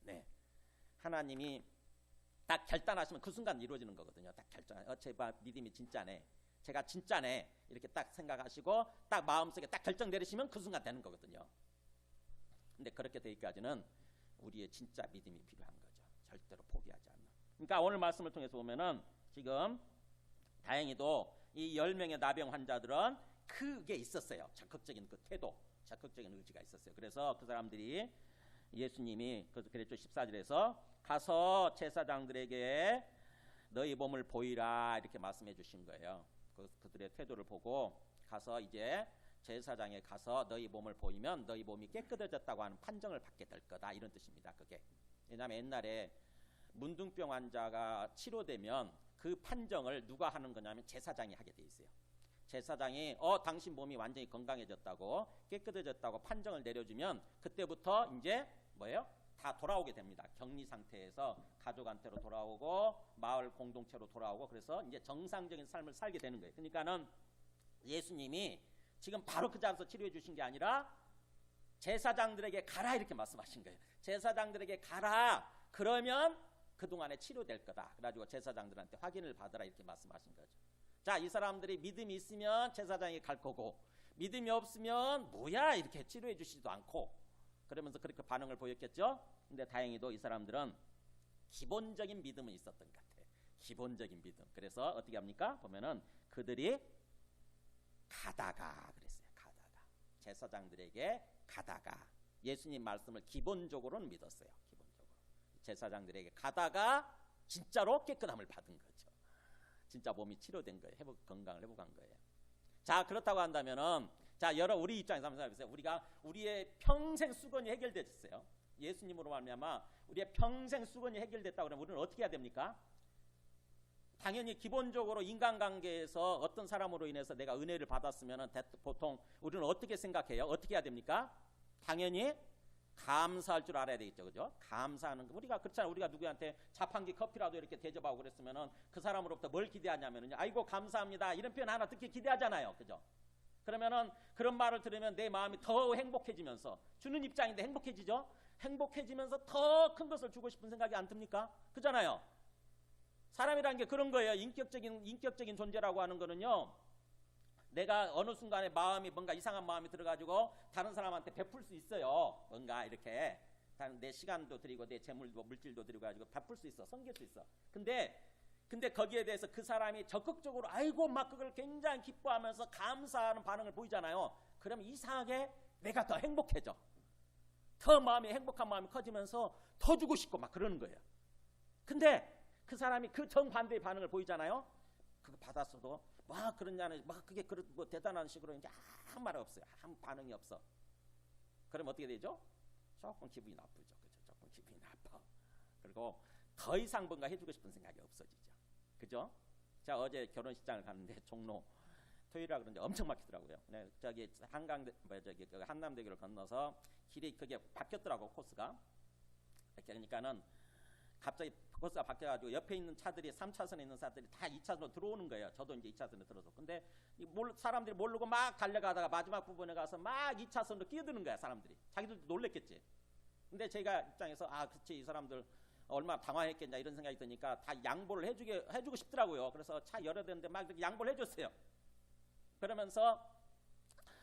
네, 하나님이 딱 결단하시면 그 순간 이루어지는 거거든요. 딱 결정, 제가 믿음이 진짜네, 제가 진짜네, 이렇게 딱 생각하시고 딱 마음속에 딱 결정 내리시면 그 순간 되는 거거든요. 근데 그렇게 되기까지는 우리의 진짜 믿음이 필요한 거죠. 절대로 포기하지 않는. 그러니까 오늘 말씀을 통해서 보면은 지금 다행히도 이 10명의 나병 환자들은 그게 있었어요. 적극적인 그 태도, 적극적인 의지가 있었어요. 그래서 그 사람들이 예수님이 그랬죠. 14절에서 가서 제사장들에게 너희 몸을 보이라, 이렇게 말씀해 주신 거예요. 그들의 태도를 보고 가서 이제 제사장에 가서 너희 몸을 보이면 너희 몸이 깨끗해졌다고 하는 판정을 받게 될 거다, 이런 뜻입니다. 그게 왜냐하면 옛날에 문둥병 환자가 치료되면 그 판정을 누가 하는 거냐면 제사장이 하게 돼 있어요. 제사장이 당신 몸이 완전히 건강해졌다고 깨끗해졌다고 판정을 내려주면 그때부터 이제 뭐예요? 다 돌아오게 됩니다. 격리 상태에서 가족한테로 돌아오고 마을 공동체로 돌아오고, 그래서 이제 정상적인 삶을 살게 되는 거예요. 그러니까는 예수님이 지금 바로 그 자리에서 치료해 주신 게 아니라 제사장들에게 가라, 이렇게 말씀하신 거예요. 제사장들에게 가라, 그러면 그동안에 치료될 거다. 그래가지고 제사장들한테 확인을 받으라, 이렇게 말씀하신 거죠. 자, 이 사람들이 믿음이 있으면 제사장이 갈 거고, 믿음이 없으면 뭐야, 이렇게 치료해 주시지도 않고, 그러면서 그렇게 반응을 보였겠죠. 근데 다행히도 이 사람들은 기본적인 믿음은 있었던 것 같아요. 기본적인 믿음. 그래서 어떻게 합니까? 보면은 그들이 가다가 그랬어요. 가다가 제사장들에게 가다가 예수님 말씀을 기본적으로는 믿었어요. 기본적으로 제사장들에게 가다가 진짜로 깨끗함을 받은 거죠. 진짜 몸이 치료된 거예요. 건강을 회복한 거예요. 자, 그렇다고 한다면은, 자, 우리 입장에서 한번 생각해보세요. 우리가 우리의 평생 수건이 해결됐어요. 예수님으로 말미암아 우리의 평생 수건이 해결됐다 그러면 우리는 어떻게 해야 됩니까? 당연히 기본적으로 인간관계에서 어떤 사람으로 인해서 내가 은혜를 받았으면 보통 우리는 어떻게 생각해요? 어떻게 해야 됩니까? 당연히 감사할 줄 알아야 되겠죠, 그죠? 감사하는 거. 우리가 그렇잖아요. 우리가 누구한테 자판기 커피라도 이렇게 대접하고 그랬으면은 그 사람으로부터 뭘 기대하냐면은, 아이고 감사합니다, 이런 표현 하나 듣기 기대하잖아요, 그죠? 그러면은 그런 말을 들으면 내 마음이 더 행복해지면서, 주는 입장인데 행복해지죠? 행복해지면서 더 큰 것을 주고 싶은 생각이 안 듭니까? 그잖아요. 사람이라는 게 그런 거예요. 인격적인 존재라고 하는 거는요, 내가 어느 순간에 마음이 뭔가 이상한 마음이 들어가지고 다른 사람한테 베풀 수 있어요. 뭔가 이렇게 내 시간도 드리고 내 재물도 물질도 드리고 가지고 베풀 수 있어, 섬길 수 있어. 근데 거기에 대해서 그 사람이 적극적으로 아이고 막 그걸 굉장히 기뻐하면서 감사하는 반응을 보이잖아요. 그러면 이상하게 내가 더 행복해져. 더 마음이 행복한 마음이 커지면서 더 주고 싶고 막 그러는 거예요. 근데 그 사람이 그 정반대의 반응을 보이잖아요. 그거 받았어도 막 그러냐는 막 그게 뭐 대단한 식으로 이제 아무 말 없어요. 아무 반응이 없어. 그럼 어떻게 되죠? 조금 기분이 나쁘죠. 그죠? 조금 기분이 나빠. 그리고 더 이상 뭔가 해주고 싶은 생각이 없어지죠. 그죠? 자, 어제 결혼식장을 갔는데 종로 토요일이라 그런데 엄청 막히더라고요. 네, 저기 한남대교를 건너서 길이 그게 바뀌었더라고, 코스가. 그러니까는 갑자기 코스가 바뀌어가지고 옆에 있는 차들이 3차선에 있는 차들이 다 2차선으로 들어오는 거예요. 저도 이제 2차선에 들어서. 근데 사람들이 모르고 막 달려가다가 마지막 부분에 가서 막 2차선으로 끼어드는 거야, 사람들이. 자기들도 놀랬겠지. 근데 제가 입장에서 그치, 이 사람들 얼마나 당황했겠냐 이런 생각이 드니까 다 양보를 해주고 싶더라고요. 그래서 차 열어야 되는데 막 이렇게 양보를 해줬어요. 그러면서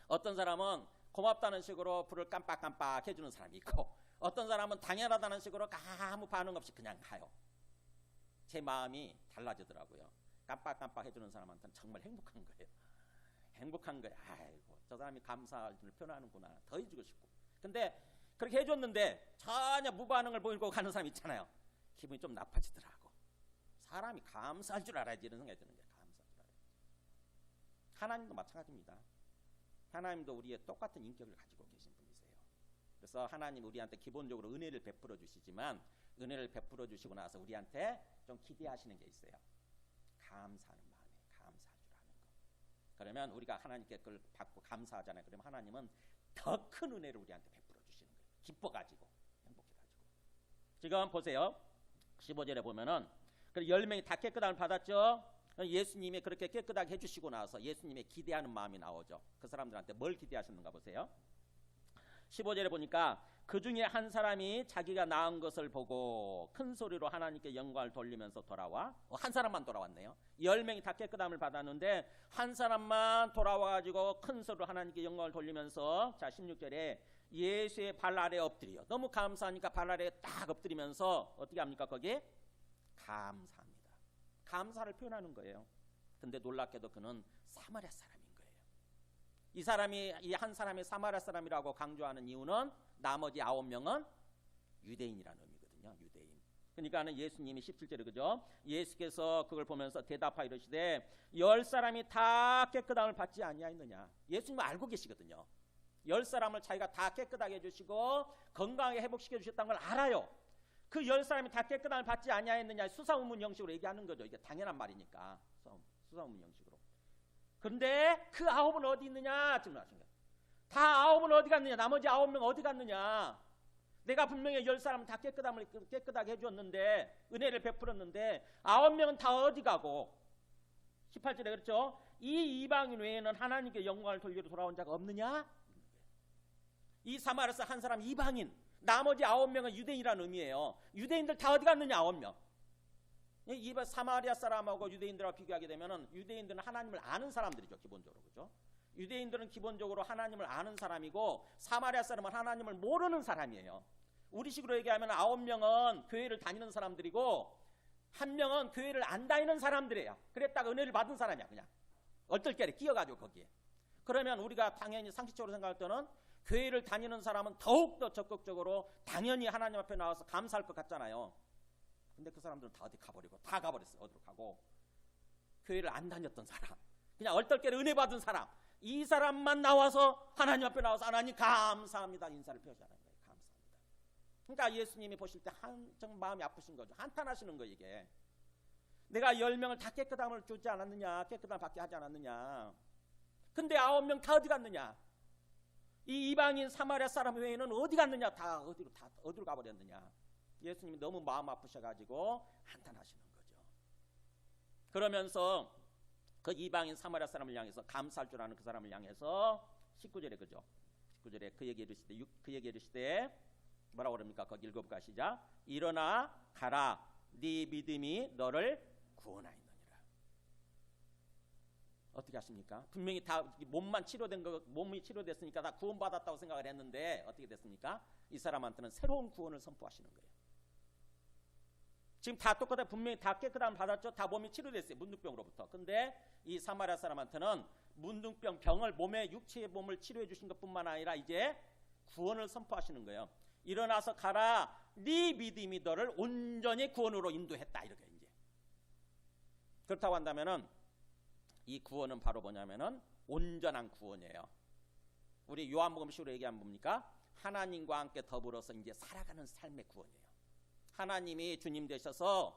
어떤 사람은 고맙다는 식으로 불을 깜빡깜빡 해주는 사람이 있고, 어떤 사람은 당연하다는 식으로 아무 반응 없이 그냥 가요. 제 마음이 달라지더라고요. 깜빡깜빡 해주는 사람한테는 정말 행복한 거예요. 행복한 거예요. 아이고, 저 사람이 감사를 표현하는구나. 더 해주고 싶고. 근데 그렇게 해줬는데 전혀 무반응을 보이고 가는 사람 있잖아요. 기분이 좀 나빠지더라고. 사람이 감사할 줄 알아야지, 이런 생각이 드는 거예요. 감사할 줄 알아야지. 하나님도 마찬가지입니다. 하나님도 우리의 똑같은 인격을 가지고 계신 분이세요. 그래서 하나님 우리한테 기본적으로 은혜를 베풀어 주시지만, 은혜를 베풀어 주시고 나서 우리한테 좀 기대하시는 게 있어요. 감사하는 마음에 감사할 줄 아는 거. 그러면 우리가 하나님께 그걸 받고 감사하잖아요. 그러면 하나님은 더 큰 은혜를 우리한테 베풀어 주시는 거예요. 기뻐가지고, 행복해가지고. 지금 보세요. 15절에 보면은 10명이 다 깨끗함을 받았죠. 예수님이 그렇게 깨끗하게 해주시고 나서 예수님의 기대하는 마음이 나오죠. 그 사람들한테 뭘 기대하셨는가 보세요. 15절에 보니까 그 중에 한 사람이 자기가 낳은 것을 보고 큰 소리로 하나님께 영광을 돌리면서 돌아와. 한 사람만 돌아왔네요. 10명이 다 깨끗함을 받았는데 한 사람만 돌아와가지고 큰 소리로 하나님께 영광을 돌리면서, 자 16절에 예수의 발 아래 엎드려. 너무 감사하니까 발 아래에 딱 엎드리면서 어떻게 합니까? 거기 감사합니다. 감사를 표현하는 거예요. 근데 놀랍게도 그는 사마리아 사람인 거예요. 이 사람이 이 한 사람이 사마리아 사람이라고 강조하는 이유는 나머지 9명은 유대인이라는 의미거든요. 유대인. 그러니까는 예수님이 17절에 그죠? 예수께서 그걸 보면서 대답하여 이르시되 10사람이 다 깨끗함을 받지 아니하였느냐. 예수님은 알고 계시거든요. 10사람을 자기가 다 깨끗하게 해주시고 건강하게 회복시켜 주셨다는 걸 알아요. 그 10사람이 다 깨끗함을 받지 아니하였느냐 수사의문 형식으로 얘기하는 거죠. 이게 당연한 말이니까 수사의문 형식으로. 그런데 그 9은 어디 있느냐 질문하신 거예요. 다 9은 어디 갔느냐. 나머지 9명 어디 갔느냐. 내가 분명히 10사람은 다 깨끗하게 해주었는데 은혜를 베풀었는데 9명은 다 어디 가고 18절에 그렇죠. 이 이방인 외에는 하나님께 영광을 돌리러 돌아온 자가 없느냐. 이 사마리아에서 한 사람 이방인, 나머지 9명은 유대인이라는 의미예요. 유대인들 다 어디 갔느냐. 9명. 이 사마리아 사람하고 유대인들하고 비교하게 되면은 유대인들은 하나님을 아는 사람들이죠. 기본적으로 그죠. 유대인들은 기본적으로 하나님을 아는 사람이고 사마리아 사람은 하나님을 모르는 사람이에요. 우리식으로 얘기하면 9명은 교회를 다니는 사람들이고 1명은 교회를 안 다니는 사람들이에요. 그랬다가 은혜를 받은 사람이야. 그냥 얼떨결에 끼어가지고 거기에. 그러면 우리가 당연히 상식적으로 생각할 때는 교회를 다니는 사람은 더욱더 적극적으로 당연히 하나님 앞에 나와서 감사할 것 같잖아요. 근데 그 사람들은 다 어디 가버리고 다 가버렸어요. 어디로 가고. 교회를 안 다녔던 사람, 그냥 얼떨결에 은혜 받은 사람, 이 사람만 나와서 하나님 앞에 나와서 하나님 감사합니다 인사를 표시하는 거예요. 감사합니다. 그러니까 예수님이 보실 때 한정 마음이 아프신 거죠. 한탄하시는 거예요. 이게 내가 10명을 다 깨끗함을 주지 않았느냐, 깨끗함을 받게 하지 않았느냐. 근데 9명 다 어디 갔느냐. 이 이방인 사마리아 사람 외에는 어디 갔느냐. 다 어디로 가버렸느냐. 예수님이 너무 마음 아프셔가지고 한탄하시는 거죠. 그러면서 그 이방인 사마리아 사람을 향해서 감사할 줄 아는 그 사람을 향해서 19절에 그죠. 19절에 그 얘기 이르시되 뭐라고 그럽니까? 거기 읽어볼까 시작. 일어나 가라. 네 믿음이 너를 구원하였느니라. 어떻게 하십니까? 분명히 다 몸이 치료됐으니까 다 구원받았다고 생각을 했는데 어떻게 됐습니까? 이 사람한테는 새로운 구원을 선포하시는 거예요. 지금 다 똑같아. 분명히 다 깨끗함을 받았죠. 다 몸이 치료됐어요. 문둥병으로부터. 근데 이 사마리아 사람한테는 문둥병 병을 몸에 육체의 몸을 치료해 주신 것뿐만 아니라 이제 구원을 선포하시는 거예요. 일어나서 가라. 네 믿음이 너를 온전히 구원으로 인도했다. 이렇게 이제. 그렇다고 한다면은 이 구원은 바로 뭐냐면은 온전한 구원이에요. 우리 요한복음식으로 얘기하면 뭡니까? 하나님과 함께 더불어서 이제 살아가는 삶의 구원이에요. 하나님이 주님 되셔서,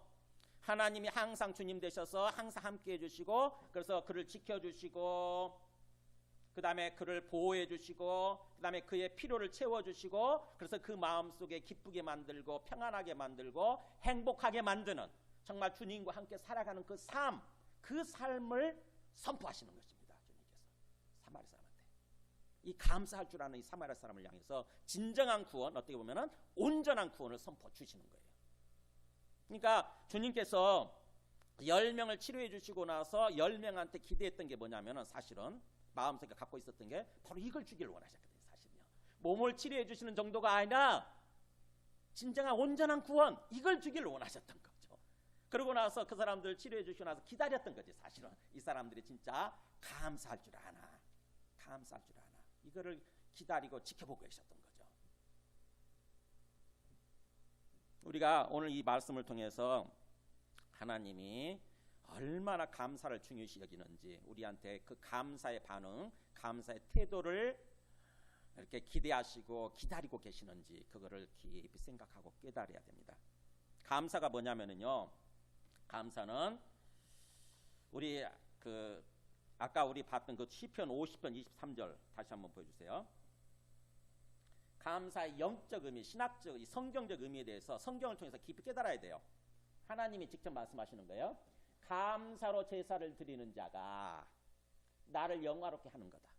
하나님이 항상 주님 되셔서 항상 함께 해주시고, 그래서 그를 지켜주시고, 그 다음에 그를 보호해주시고, 그 다음에 그의 필요를 채워주시고, 그래서 그 마음속에 기쁘게 만들고 평안하게 만들고 행복하게 만드는, 정말 주님과 함께 살아가는 그 삶, 그 삶을 선포하시는 것입니다. 주님께서 사마리아 사람한테 이 감사할 줄 아는 이 사마리아 사람을 향해서 진정한 구원, 어떻게 보면은 온전한 구원을 선포 주시는 거예요. 그러니까 주님께서 10명을 치료해 주시고 나서 10명한테 기대했던 게 뭐냐면은 사실은 마음속에 갖고 있었던 게 바로 이걸 주기를 원하셨거든요. 사실은요. 몸을 치료해 주시는 정도가 아니라 진정한 온전한 구원, 이걸 주기를 원하셨던 거죠. 그러고 나서 그 사람들 치료해 주시고 나서 기다렸던 거지. 사실은 이 사람들이 진짜 감사할 줄 아나, 감사할 줄 아나, 이거를 기다리고 지켜보고 계셨던 거죠. 우리가 오늘 이 말씀을 통해서 하나님이 얼마나 감사를 중요시 여기는지, 우리한테 그 감사의 반응, 감사의 태도를 이렇게 기대하시고 기다리고 계시는지 그거를 깊이 생각하고 깨달아야 됩니다. 감사가 뭐냐면은요, 감사는 우리 아까 우리 봤던 그 시편 50편 23절 다시 한번 보여주세요. 감사의 영적 의미, 신학적, 성경적 의미에 대해서 성경을 통해서 깊이 깨달아야 돼요. 하나님이 직접 말씀하시는 거예요. 감사로 제사를 드리는 자가 나를 영화롭게 하는 거다.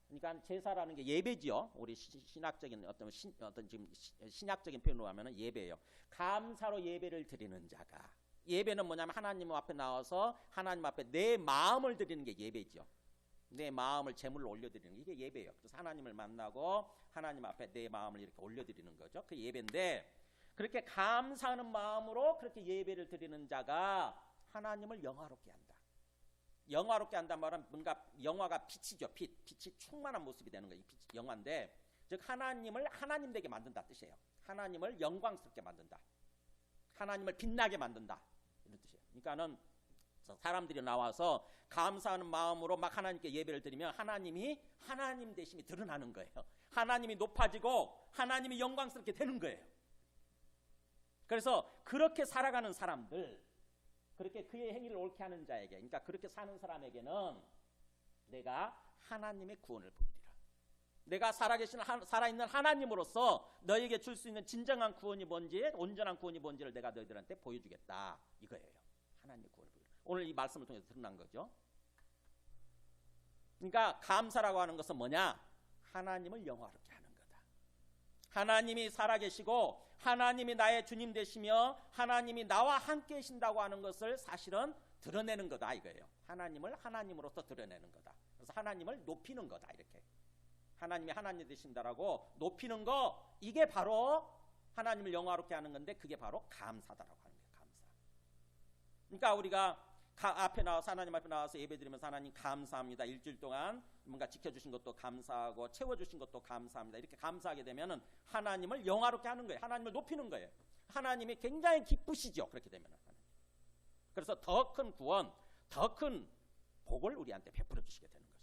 그러니까 제사라는 게 예배지요. 우리 신학적인 어떤 지금 신약적인 표현으로 하면은 예배예요. 감사로 예배를 드리는 자가, 예배는 뭐냐면 하나님 앞에 나와서 하나님 앞에 내 마음을 드리는 게 예배지요. 내 마음을 제물로 올려드리는 게 이게 예배예요. 그래서 하나님을 만나고 하나님 앞에 내 마음을 이렇게 올려드리는 거죠. 그 예배인데, 그렇게 감사하는 마음으로 그렇게 예배를 드리는 자가 하나님을 영화롭게 한다. 영화롭게 한단 말은 뭔가 영화가 빛이죠. 빛이 충만한 모습이 되는 거예요. 빛이 영화인데, 즉 하나님을 하나님 되게 만든다 뜻이에요. 하나님을 영광스럽게 만든다. 하나님을 빛나게 만든다 이런 뜻이에요. 그러니까는 사람들이 나와서 감사하는 마음으로 막 하나님께 예배를 드리면 하나님이 하나님 되심이 드러나는 거예요. 하나님이 높아지고 하나님이 영광스럽게 되는 거예요. 그래서 그렇게 살아가는 사람들, 그렇게 그의 행위를 옳게 하는 자에게, 그러니까 그렇게 사는 사람에게는 내가 하나님의 구원을 보이리라. 내가 살아계신 살아있는 하나님으로서 너에게 줄 수 있는 진정한 구원이 뭔지, 온전한 구원이 뭔지를 내가 너희들한테 보여주겠다 이거예요. 하나님의 구원을 보여주라. 오늘 이 말씀을 통해서 드러난 거죠. 그러니까 감사라고 하는 것은 뭐냐? 하나님을 영화롭게 하는 거다. 하나님이 살아계시고 하나님이 나의 주님 되시며 하나님이 나와 함께 계신다고 하는 것을 사실은 드러내는 거다 이거예요. 하나님을 하나님으로서 드러내는 거다. 그래서 하나님을 높이는 거다 이렇게. 하나님이 하나님 되신다라고 높이는 거, 이게 바로 하나님을 영화롭게 하는 건데 그게 바로 감사다라고 하는 거예요. 감사. 그러니까 우리가 앞에 나와서 하나님 앞에 나와서 예배드리면서 하나님 감사합니다. 일주일 동안 뭔가 지켜주신 것도 감사하고 채워주신 것도 감사합니다. 이렇게 감사하게 되면은 하나님을 영화롭게 하는 거예요. 하나님을 높이는 거예요. 하나님이 굉장히 기쁘시죠. 그렇게 되면은. 그래서 더 큰 구원, 더 큰 복을 우리한테 베풀어 주시게 되는 것입니다.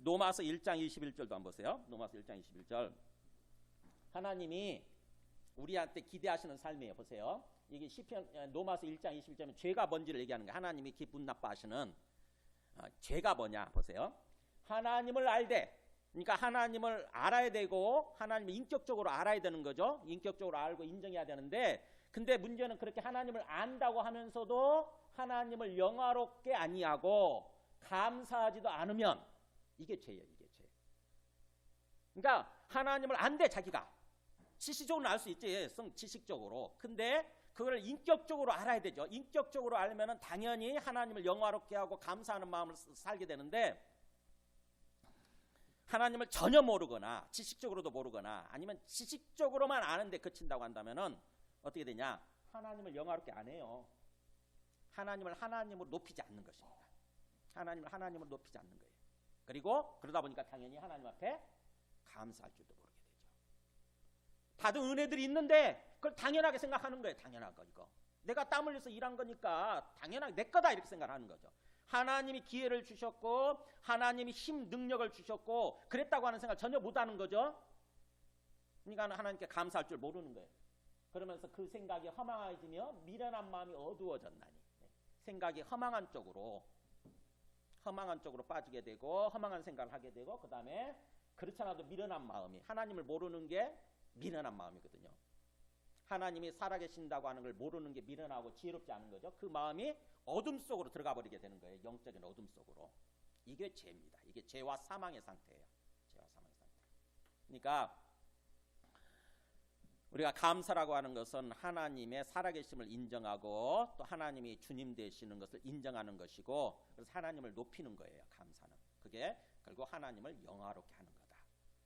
로마서 1장 21절도 한번 보세요. 로마서 1장 21절. 하나님이 우리한테 기대하시는 삶이에요. 보세요. 이게 시편 로마서 1장 21절은 죄가 뭔지를 얘기하는 거예요. 하나님이 기분 나빠하시는 죄가 뭐냐 보세요. 하나님을 알되, 그러니까 하나님을 알아야 되고 하나님을 인격적으로 알아야 되는 거죠. 인격적으로 알고 인정해야 되는데, 근데 문제는 그렇게 하나님을 안다고 하면서도 하나님을 영화롭게 아니하고 감사하지도 않으면 이게 죄예요. 이게 죄. 그러니까 하나님을 안돼. 자기가 지식적으로는 알 수 있지, 지식적으로. 근데 그걸 인격적으로 알아야 되죠. 인격적으로 알면은 당연히 하나님을 영화롭게 하고 감사하는 마음을 살게 되는데, 하나님을 전혀 모르거나 지식적으로도 모르거나 아니면 지식적으로만 아는데 그친다고 한다면은 어떻게 되냐? 하나님을 영화롭게 안 해요. 하나님을 하나님으로 높이지 않는 것입니다. 하나님을 하나님으로 높이지 않는 거예요. 그리고 그러다 보니까 당연히 하나님 앞에 감사할 줄도 모르게 되죠. 받은 은혜들이 있는데 그걸 당연하게 생각하는 거예요. 당연한 거 이거. 내가 땀 흘려서 일한 거니까 당연하게 내 거다 이렇게 생각하는 거죠. 하나님이 기회를 주셨고 하나님이 힘, 능력을 주셨고 그랬다고 하는 생각을 전혀 못하는 거죠. 그러니까 하나님께 감사할 줄 모르는 거예요. 그러면서 그 생각이 허망해지며 미련한 마음이 어두워졌나니, 생각이 허망한 쪽으로 빠지게 되고 허망한 생각을 하게 되고, 그 다음에 그렇지 않아도 미련한 마음이, 하나님을 모르는 게 미련한 마음이거든요. 하나님이 살아계신다고 하는 걸 모르는 게 미련하고 지혜롭지 않은 거죠. 그 마음이 어둠 속으로 들어가 버리게 되는 거예요. 영적인 어둠 속으로. 이게 죄입니다. 이게 죄와 사망의 상태예요. 죄와 사망의 상태. 그러니까 우리가 감사라고 하는 것은 하나님의 살아계심을 인정하고 또 하나님이 주님 되시는 것을 인정하는 것이고, 그래서 하나님을 높이는 거예요. 감사는. 그게 결국 하나님을 영화롭게 하는 거다.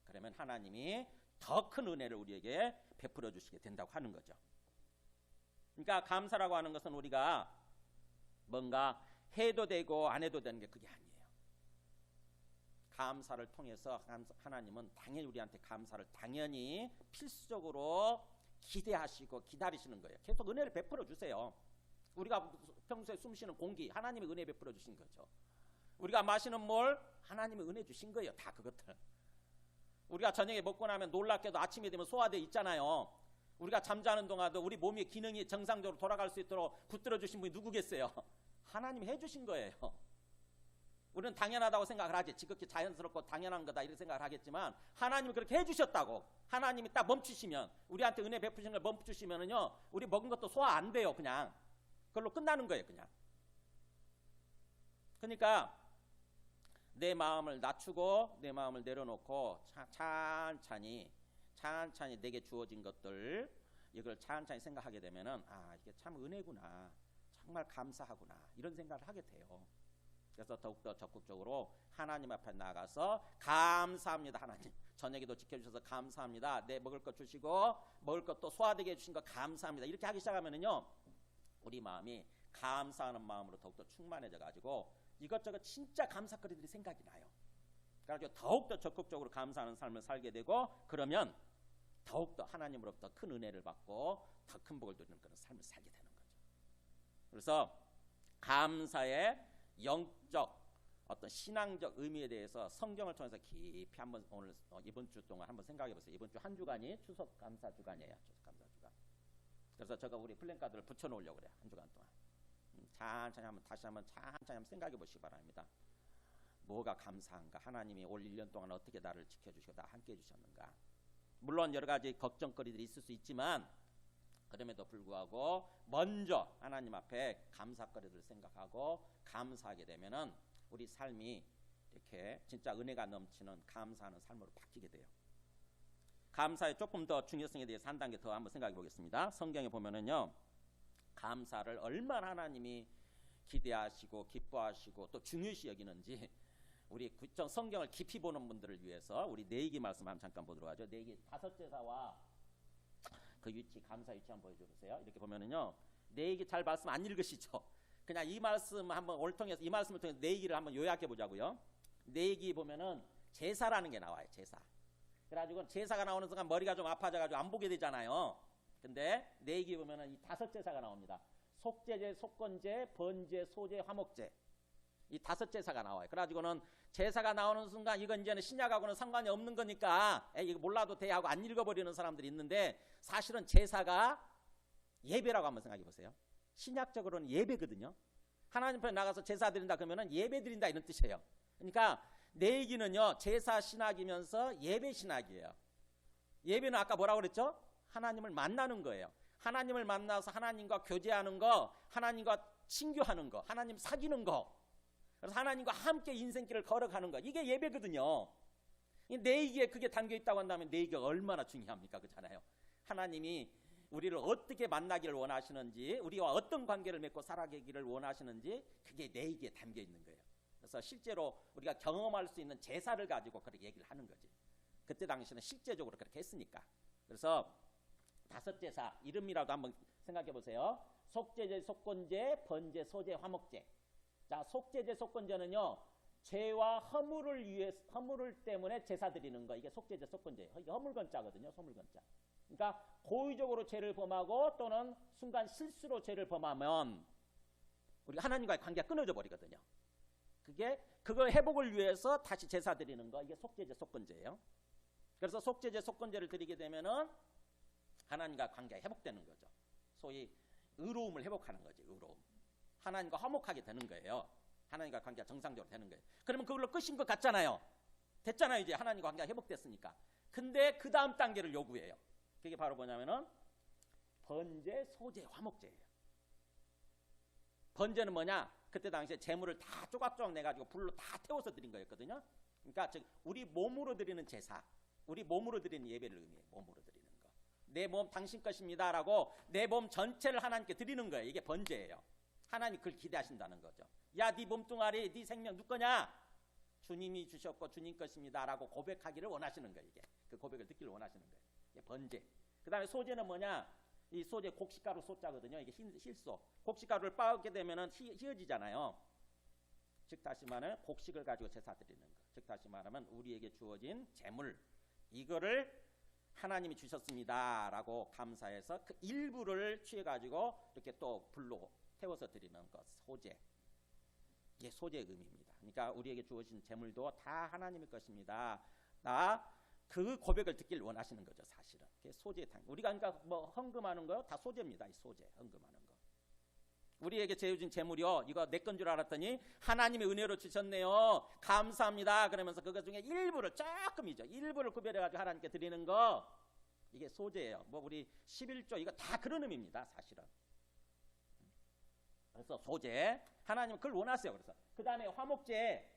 그러면 하나님이 더 큰 은혜를 우리에게 베풀어 주시게 된다고 하는 거죠. 그러니까 감사라고 하는 것은 우리가 뭔가 해도 되고 안 해도 되는 게 그게 아니에요. 감사를 통해서 하나님은 당연히 우리한테 감사를 당연히 필수적으로 기대하시고 기다리시는 거예요. 계속 은혜를 베풀어 주세요. 우리가 평소에 숨쉬는 공기, 하나님이 은혜 베풀어 주신 거죠. 우리가 마시는 물, 하나님이 은혜 주신 거예요. 다 그것들. 우리가 저녁에 먹고 나면 놀랍게도 아침이 되면 소화돼 있잖아요. 우리가 잠자는 동안도 우리 몸의 기능이 정상적으로 돌아갈 수 있도록 붙들어 주신 분이 누구겠어요? 하나님이 해주신 거예요. 우리는 당연하다고 생각을 하지, 지극히 자연스럽고 당연한 거다 이렇게 생각을 하겠지만, 하나님이 그렇게 해주셨다고. 하나님이 딱 멈추시면, 우리한테 은혜 베푸시는 걸 멈추시면은요, 우리 먹은 것도 소화 안 돼요. 그냥 그걸로 끝나는 거예요. 그냥. 그러니까 내 마음을 낮추고 내 마음을 내려놓고 찬찬히 내게 주어진 것들, 이걸 찬찬히 생각하게 되면은 이게 참 은혜구나, 정말 감사하구나, 이런 생각을 하게 돼요. 그래서 더욱더 적극적으로 하나님 앞에 나가서 감사합니다. 하나님, 저녁에도 지켜주셔서 감사합니다. 내 먹을 것 주시고 먹을 것도 소화되게 해주신 거 감사합니다. 이렇게 하기 시작하면은요, 우리 마음이 감사하는 마음으로 더욱더 충만해져 가지고 이것저것 진짜 감사거리들이 생각이 나요. 그래서 더욱더 적극적으로 감사하는 삶을 살게 되고, 그러면 더욱더 하나님으로부터 큰 은혜를 받고 더 큰 복을 누리는 그런 삶을 살게 되는 거죠. 그래서 감사의 영적 어떤 신앙적 의미에 대해서 성경을 통해서 깊이 한번 오늘 이번 주 동안 한번 생각해 보세요. 이번 주 한 주간이 추석 감사 주간이에요. 추석 감사 주간. 그래서 제가 우리 플랜카드를 붙여 놓으려고 그래요. 한 주간 동안. 천천히 한번 다시 한번 생각해 보시기 바랍니다. 뭐가 감사한가? 하나님이 올 1년 동안 어떻게 나를 지켜주시고 나 함께 해주셨는가? 물론 여러 가지 걱정거리들이 있을 수 있지만 그럼에도 불구하고 먼저 하나님 앞에 감사거리를 생각하고 감사하게 되면은 우리 삶이 이렇게 진짜 은혜가 넘치는 감사하는 삶으로 바뀌게 돼요. 감사의 조금 더 중요성에 대해서 한 단계 더 한번 생각해 보겠습니다. 성경에 보면은요, 감사를 얼마나 하나님이 기대하시고 기뻐하시고 또 중요시 여기는지 우리 성경을 깊이 보는 분들을 위해서 우리 내기 말씀 한번 잠깐 보도록 하죠. 내기 5제사와 그 위치, 감사 위치 한번 보여주세요. 이렇게 보면은요, 내기 잘 말씀 안 읽으시죠? 그냥 이 말씀 한번 올통해서 이 말씀을 통해서 내기를 한번 요약해 보자고요. 내기 보면은 제사라는 게 나와요. 제사. 그래가지고 제사가 나오는 순간 머리가 좀 아파져가지고 안 보게 되잖아요. 근데 내기 보면은 이 5제사가 나옵니다. 속죄제, 속건제, 번제, 소제, 화목제. 이 5제사가 나와요. 그래가지고는 제사가 나오는 순간 이건 이제는 신약하고는 상관이 없는 거니까 이거 몰라도 돼 하고 안 읽어버리는 사람들이 있는데 사실은 제사가 예배라고 한번 생각해 보세요. 신약적으로는 예배거든요. 하나님 앞에 나가서 제사 드린다 그러면은 예배 드린다 이런 뜻이에요. 그러니까 내기는요 제사 신학이면서 예배 신학이에요. 예배는 아까 뭐라고 그랬죠? 하나님을 만나는 거예요. 하나님을 만나서 하나님과 교제하는 거, 하나님과 친교하는 거, 하나님 사귀는 거, 그래서 하나님과 함께 인생길을 걸어가는 거, 이게 예배거든요. 내기에 그게 담겨 있다고 한다면 내기가 얼마나 중요합니까? 그렇잖아요. 하나님이 우리를 어떻게 만나기를 원하시는지, 우리와 어떤 관계를 맺고 살아가기를 원하시는지 그게 내기에 담겨 있는 거예요. 그래서 실제로 우리가 경험할 수 있는 제사를 가지고 그렇게 얘기를 하는 거지. 그때 당시는 실제적으로 그렇게 했으니까. 그래서 5제사 이름이라도 한번 생각해 보세요. 속죄제, 속건제, 번제, 소제, 화목제. 자, 속죄제, 속건제는요 죄와 허물을 때문에 제사 드리는 거, 이게 속죄제, 속건제예요. 이게 허물건자거든요. 허물건자. 그러니까 고의적으로 죄를 범하고 또는 순간 실수로 죄를 범하면 우리가 하나님과의 관계가 끊어져 버리거든요. 그거 회복을 위해서 다시 제사 드리는 거, 이게 속죄제, 속건제예요. 그래서 속죄제, 속건제를 드리게 되면은 하나님과 관계가 회복되는 거죠. 소위 의로움을 회복하는 거지. 의로움. 하나님과 화목하게 되는 거예요. 하나님과 관계가 정상적으로 되는 거예요. 그러면 그걸로 끝인 것 같잖아요. 됐잖아요. 이제 하나님과 관계가 회복됐으니까. 근데 그 다음 단계를 요구해요. 그게 바로 뭐냐면은 번제, 소제, 화목제예요. 번제는 뭐냐? 그때 당시에 재물을 다 조각조각 내가지고 불로 다 태워서 드린 거였거든요. 그러니까 즉 우리 몸으로 드리는 제사, 우리 몸으로 드리는 예배를 의미해요. 몸으로 드리는 거. 내 몸 당신 것입니다라고 내 몸 전체를 하나님께 드리는 거예요. 이게 번제예요. 하나님 그걸 기대하신다는 거죠. 야, 네 몸뚱아리, 네 생명 누구 거냐? 주님이 주셨고 주님 것입니다라고 고백하기를 원하시는 거예요. 이게 그 고백을 듣기를 원하시는 거예요. 이게 번제. 그 다음에 소제는 뭐냐? 이 소제 곡식가루 소자거든요. 이게 힐소. 곡식가루를 빻게 되면은 휘어지잖아요. 즉 다시 말하면 곡식을 가지고 제사 드리는 거. 즉 다시 말하면 우리에게 주어진 재물, 이거를 하나님이 주셨습니다라고 감사해서 그 일부를 취해가지고 이렇게 또 불로 태워서 드리는 것, 소제. 이게 소제의 의미입니다. 그러니까 우리에게 주어진 재물도 다 하나님의 것입니다. 그 고백을 듣길 원하시는 거죠, 사실은. 그게 소제의 당. 우리가 그러니까 뭐 헌금하는 거 다 소제입니다. 이 소제, 헌금하는 거. 우리에게 주어진 재물이요, 이거 내 건 줄 알았더니 하나님의 은혜로 주셨네요. 감사합니다. 그러면서 그것 중에 일부를 조금이죠. 일부를 구별해가지고 하나님께 드리는 거, 이게 소제예요. 뭐 우리 11조 이거 다 그런 의미입니다, 사실은. 그래서 소제, 하나님은 그걸 원하세요. 그래서 그 다음에 화목제,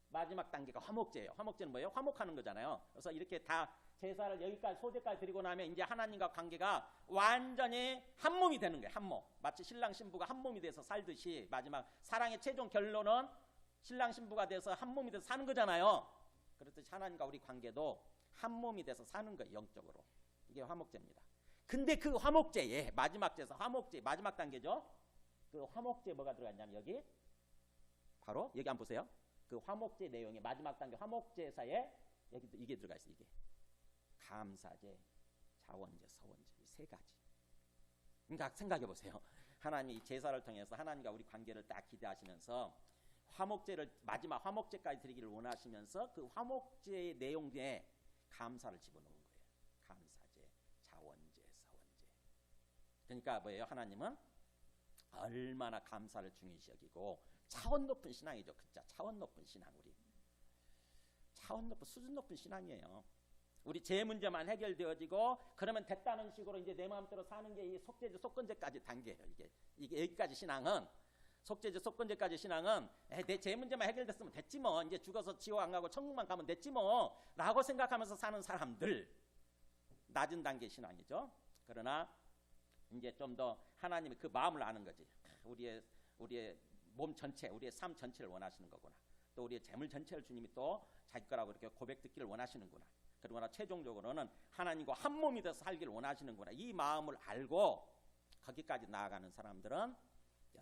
마지막 단계가 화목제예요. 화목제는 뭐예요? 화목하는 거잖아요. 그래서 이렇게 다 제사를 여기까지 소제까지 드리고 나면 이제 하나님과 관계가 완전히 한 몸이 되는 거예요. 한 몸. 마치 신랑 신부가 한 몸이 돼서 살듯이 마지막 사랑의 최종 결론은 신랑 신부가 돼서 한 몸이 돼서 사는 거잖아요. 그렇듯이 하나님과 우리 관계도 한 몸이 돼서 사는 거예요. 영적으로. 이게 화목제입니다. 근데 그 화목제에 마지막 제사, 화목제 마지막 단계죠. 그 화목제에 뭐가 들어갔냐면 여기 바로 여기 한번 보세요. 그 화목제 내용의 마지막 단계 화목제사에 여기 이게 들어가 있어요. 이게 감사제. 자원제, 서원제 이 세 가지. 그러니까 생각해 보세요. 하나님이 제사를 통해서 하나님과 우리 관계를 딱 기대하시면서 화목제를 마지막 화목제까지 드리기를 원하시면서 그 화목제의 내용 중에 감사를 집어넣은 거예요. 감사제, 자원제, 서원제. 그러니까 뭐예요? 하나님은 얼마나 감사를 중요시 여기고 차원 높은 신앙이죠. 진짜 차원 높은 신앙. 우리 차원 높은 수준 높은 신앙이에요. 우리 제 문제만 해결되어지고 그러면 됐다는 식으로 이제 내 마음대로 사는 게 이 속죄제 속건제까지 단계예요. 이게 여기까지 신앙은 속죄제 속건제까지 신앙은 내 제 문제만 해결됐으면 됐지 뭐, 이제 죽어서 지옥 안 가고 천국만 가면 됐지 뭐 라고 생각하면서 사는 사람들, 낮은 단계 신앙이죠. 그러나 이제 좀 더 하나님이 그 마음을 아는 거지. 우리의 몸 전체, 우리의 삶 전체를 원하시는 거구나. 또 우리의 재물 전체를 주님이 또 자기 거라고 이렇게 고백 듣기를 원하시는구나. 그러나 최종적으로는 하나님과 한 몸이 돼서 살기를 원하시는구나. 이 마음을 알고 거기까지 나아가는 사람들은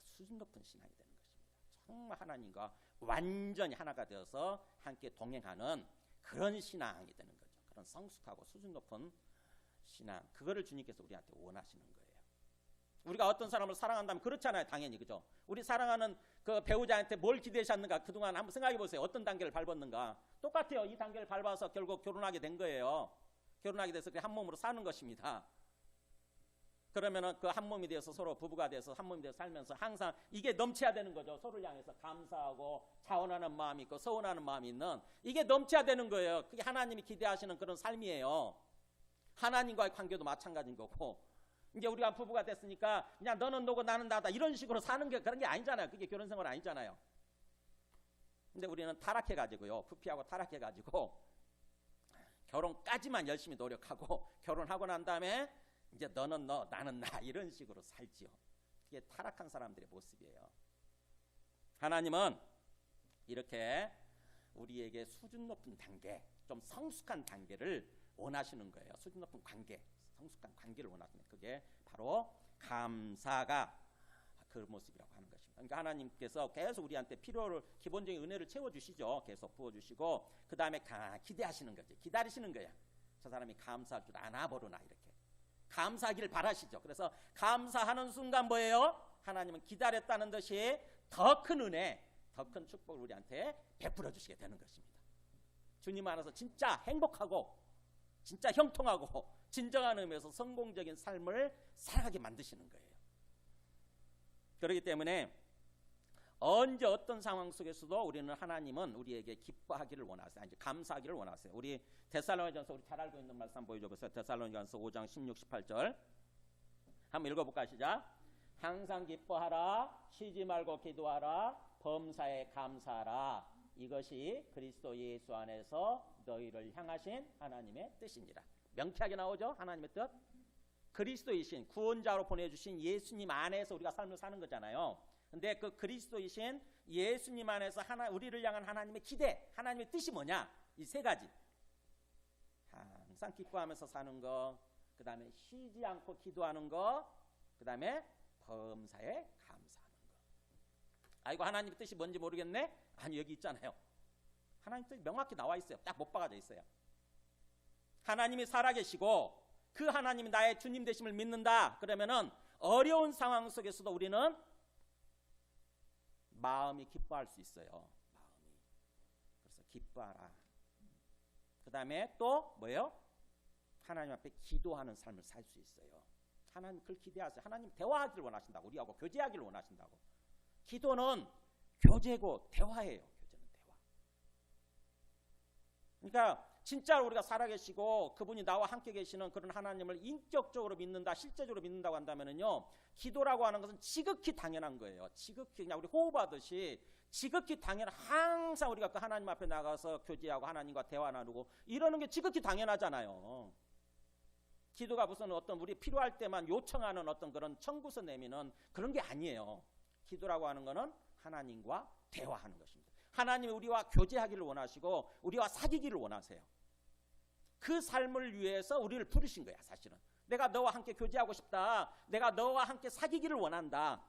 수준 높은 신앙이 되는 것입니다. 정말 하나님과 완전히 하나가 되어서 함께 동행하는 그런 신앙이 되는 거죠. 그런 성숙하고 수준 높은 신앙, 그거를 주님께서 우리한테 원하시는 거예요. 우리가 어떤 사람을 사랑한다면 그렇잖아요. 당연히. 그죠? 우리 사랑하는 그 배우자한테 뭘 기대하셨는가 그동안 한번 생각해 보세요. 어떤 단계를 밟았는가. 똑같아요. 이 단계를 밟아서 결국 결혼하게 된 거예요. 결혼하게 돼서 한 몸으로 사는 것입니다. 그러면은 그 한 몸이 되어서 서로 부부가 돼서 한 몸이 되어서 살면서 항상 이게 넘쳐야 되는 거죠. 서로를 향해서 감사하고 자원하는 마음이 있고 서운하는 마음이 있는, 이게 넘쳐야 되는 거예요. 그게 하나님이 기대하시는 그런 삶이에요. 하나님과의 관계도 마찬가지인 거고, 이제 우리가 부부가 됐으니까 그냥 너는 너고 나는 나다 이런 식으로 사는 게 그런 게 아니잖아요. 그게 결혼 생활 아니잖아요. 근데 우리는 타락해가지고요, 부피하고 타락해가지고 결혼까지만 열심히 노력하고 결혼하고 난 다음에 이제 너는 너 나는 나 이런 식으로 살지요. 그게 타락한 사람들의 모습이에요. 하나님은 이렇게 우리에게 수준 높은 단계, 좀 성숙한 단계를 원하시는 거예요. 수준 높은 관계, 성숙한 관계를 원하시는, 그게 바로 감사가 그 모습이라고 하는 것입니다. 그러니까 하나님께서 계속 우리한테 필요를, 기본적인 은혜를 채워주시죠. 계속 부어주시고 그 다음에 기대하시는 거지. 기다리시는 거야. 저 사람이 감사할 줄 아나 모르나 이렇게 감사하기를 바라시죠. 그래서 감사하는 순간 뭐예요? 하나님은 기다렸다는 듯이 더 큰 은혜, 더 큰 축복을 우리한테 베풀어 주시게 되는 것입니다. 주님 안에서 진짜 행복하고 진짜 형통하고 진정한 의미에서 성공적인 삶을 살아가게 만드시는 거예요. 그렇기 때문에 언제 어떤 상황 속에서도 우리는, 하나님은 우리에게 기뻐하기를 원하세요. 이제 감사하기를 원하세요. 우리 데살로니가전서, 우리 잘 알고 있는 말씀 한번 보여줘 보세요. 데살로니가전서 5장 16, 18절 한번 읽어볼까요? 시작. 항상 기뻐하라, 쉬지 말고 기도하라, 범사에 감사하라. 이것이 그리스도 예수 안에서 너희를 향하신 하나님의 뜻이니라. 명쾌하게 나오죠? 하나님의 뜻. 그리스도이신 구원자로 보내주신 예수님 안에서 우리가 삶을 사는 거잖아요. 근데 그 그리스도이신 예수님 안에서 우리를 향한 하나님의 기대, 하나님의 뜻이 뭐냐? 이 세 가지. 항상 기뻐하면서 사는 거, 그 다음에 쉬지 않고 기도하는 거, 그 다음에 범사에 감사하는 거. 아이고, 하나님의 뜻이 뭔지 모르겠네? 아니, 여기 있잖아요. 하나님 뜻이 명확히 나와 있어요. 딱 못 박아져 있어요. 하나님이 살아계시고 그 하나님이 나의 주님 되심을 믿는다. 그러면은 어려운 상황 속에서도 우리는 마음이 기뻐할 수 있어요. 마음이. 그래서 기뻐하라. 그 다음에 또 뭐예요? 하나님 앞에 기도하는 삶을 살 수 있어요. 하나님 그걸 기대하세요. 하나님 대화하기를 원하신다고. 우리하고 교제하기를 원하신다고. 기도는 교제고 대화예요. 교제는 대화. 그러니까 진짜로 우리가 살아계시고 그분이 나와 함께 계시는 그런 하나님을 인격적으로 믿는다, 실제적으로 믿는다고 한다면은요, 기도라고 하는 것은 지극히 당연한 거예요. 지극히 그냥 우리 호흡하듯이 지극히 당연한, 항상 우리가 그 하나님 앞에 나가서 교제하고 하나님과 대화 나누고 이러는 게 지극히 당연하잖아요. 기도가 무슨 어떤 우리 필요할 때만 요청하는 어떤 그런 청구서 내미는 그런 게 아니에요. 기도라고 하는 것은 하나님과 대화하는 것입니다. 하나님이 우리와 교제하기를 원하시고 우리와 사귀기를 원하세요. 그 삶을 위해서 우리를 부르신 거야. 사실은 내가 너와 함께 교제하고 싶다, 내가 너와 함께 사귀기를 원한다.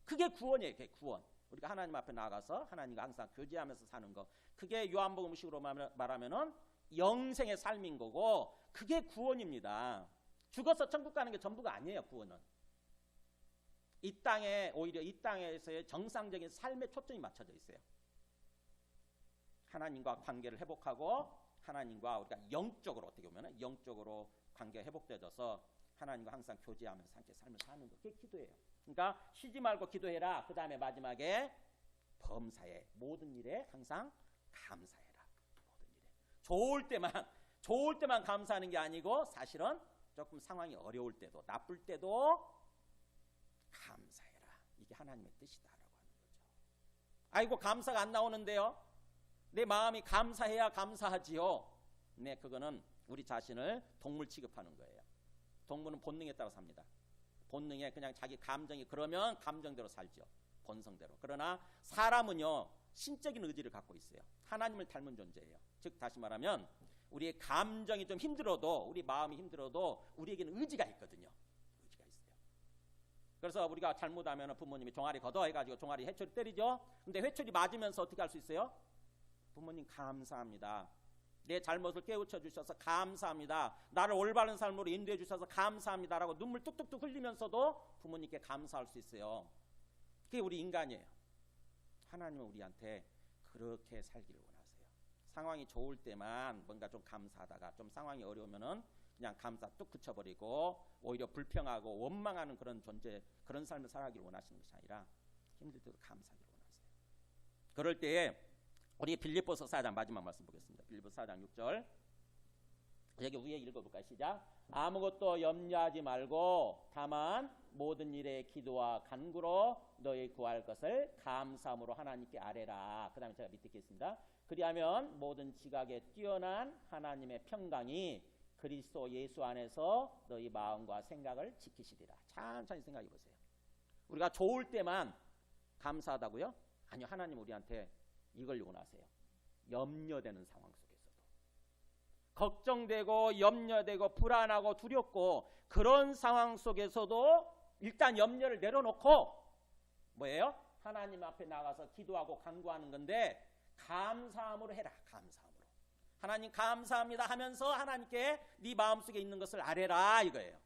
그게 구원이에요. 그게 구원. 우리가 하나님 앞에 나가서 하나님과 항상 교제하면서 사는 거, 그게 요한복음식으로 말하면은 영생의 삶인 거고, 그게 구원입니다. 죽어서 천국 가는 게 전부가 아니에요. 구원은 이 땅에, 오히려 이 땅에서의 정상적인 삶에 초점이 맞춰져 있어요. 하나님과 관계를 회복하고 하나님과 우리가 영적으로, 어떻게 보면 영적으로 관계가 회복되어져서 하나님과 항상 교제하면서 함께 삶을 사는 거, 그게 기도예요. 그러니까 쉬지 말고 기도해라. 그 다음에 마지막에 범사에, 모든 일에 항상 감사해라. 모든 일에 좋을 때만 감사하는 게 아니고, 사실은 조금 상황이 어려울 때도, 나쁠 때도 감사해라. 이게 하나님의 뜻이다라고 하는 거죠. 아이고, 감사가 안 나오는데요. 내 마음이 감사해야 감사하지요. 네, 그거는 우리 자신을 동물 취급하는 거예요. 동물은 본능에 따라 삽니다. 본능에 그냥 자기 감정이 그러면 감정대로 살죠. 본성대로. 그러나 사람은요, 신적인 의지를 갖고 있어요. 하나님을 닮은 존재예요. 즉 다시 말하면 우리의 감정이 좀 힘들어도, 우리 마음이 힘들어도 우리에게는 의지가 있거든요. 의지가 있어요. 그래서 우리가 잘못하면 부모님이 종아리 걷어 해가지고 종아리 회초리 때리죠. 근데 회초리 맞으면서 어떻게 할 수 있어요? 부모님 감사합니다. 내 잘못을 깨우쳐 주셔서 감사합니다. 나를 올바른 삶으로 인도해 주셔서 감사합니다라고 눈물 뚝뚝뚝 흘리면서도 부모님께 감사할 수 있어요. 그게 우리 인간이에요. 하나님은 우리한테 그렇게 살기를 원하세요. 상황이 좋을 때만 뭔가 좀 감사하다가 좀 상황이 어려우면은 그냥 감사 뚝 그쳐버리고 오히려 불평하고 원망하는 그런 존재, 그런 삶을 살아가기를 원하시는 것이 아니라 힘들 때도 감사하기를 원하세요. 그럴 때에 우리 빌립보서 4장 마지막 말씀 보겠습니다. 빌립보서 4장 6절. 여기 위에 읽어볼까요? 시작. 아무것도 염려하지 말고 다만 모든 일에 기도와 간구로 너희 구할 것을 감사함으로 하나님께 아뢰라. 그 다음에 제가 밑에 읽겠습니다. 그리하면 모든 지각에 뛰어난 하나님의 평강이 그리스도 예수 안에서 너희 마음과 생각을 지키시리라. 천천히 생각해 보세요. 우리가 좋을 때만 감사하다고요? 아니요. 하나님 우리한테 이걸 원하세요. 염려되는 상황 속에서도, 걱정되고 염려되고 불안하고 두렵고 그런 상황 속에서도 일단 염려를 내려놓고 뭐예요? 하나님 앞에 나가서 기도하고 간구하는 건데, 감사함으로 해라. 감사함으로. 하나님 감사합니다 하면서 하나님께 네 마음속에 있는 것을 아뢰라 이거예요.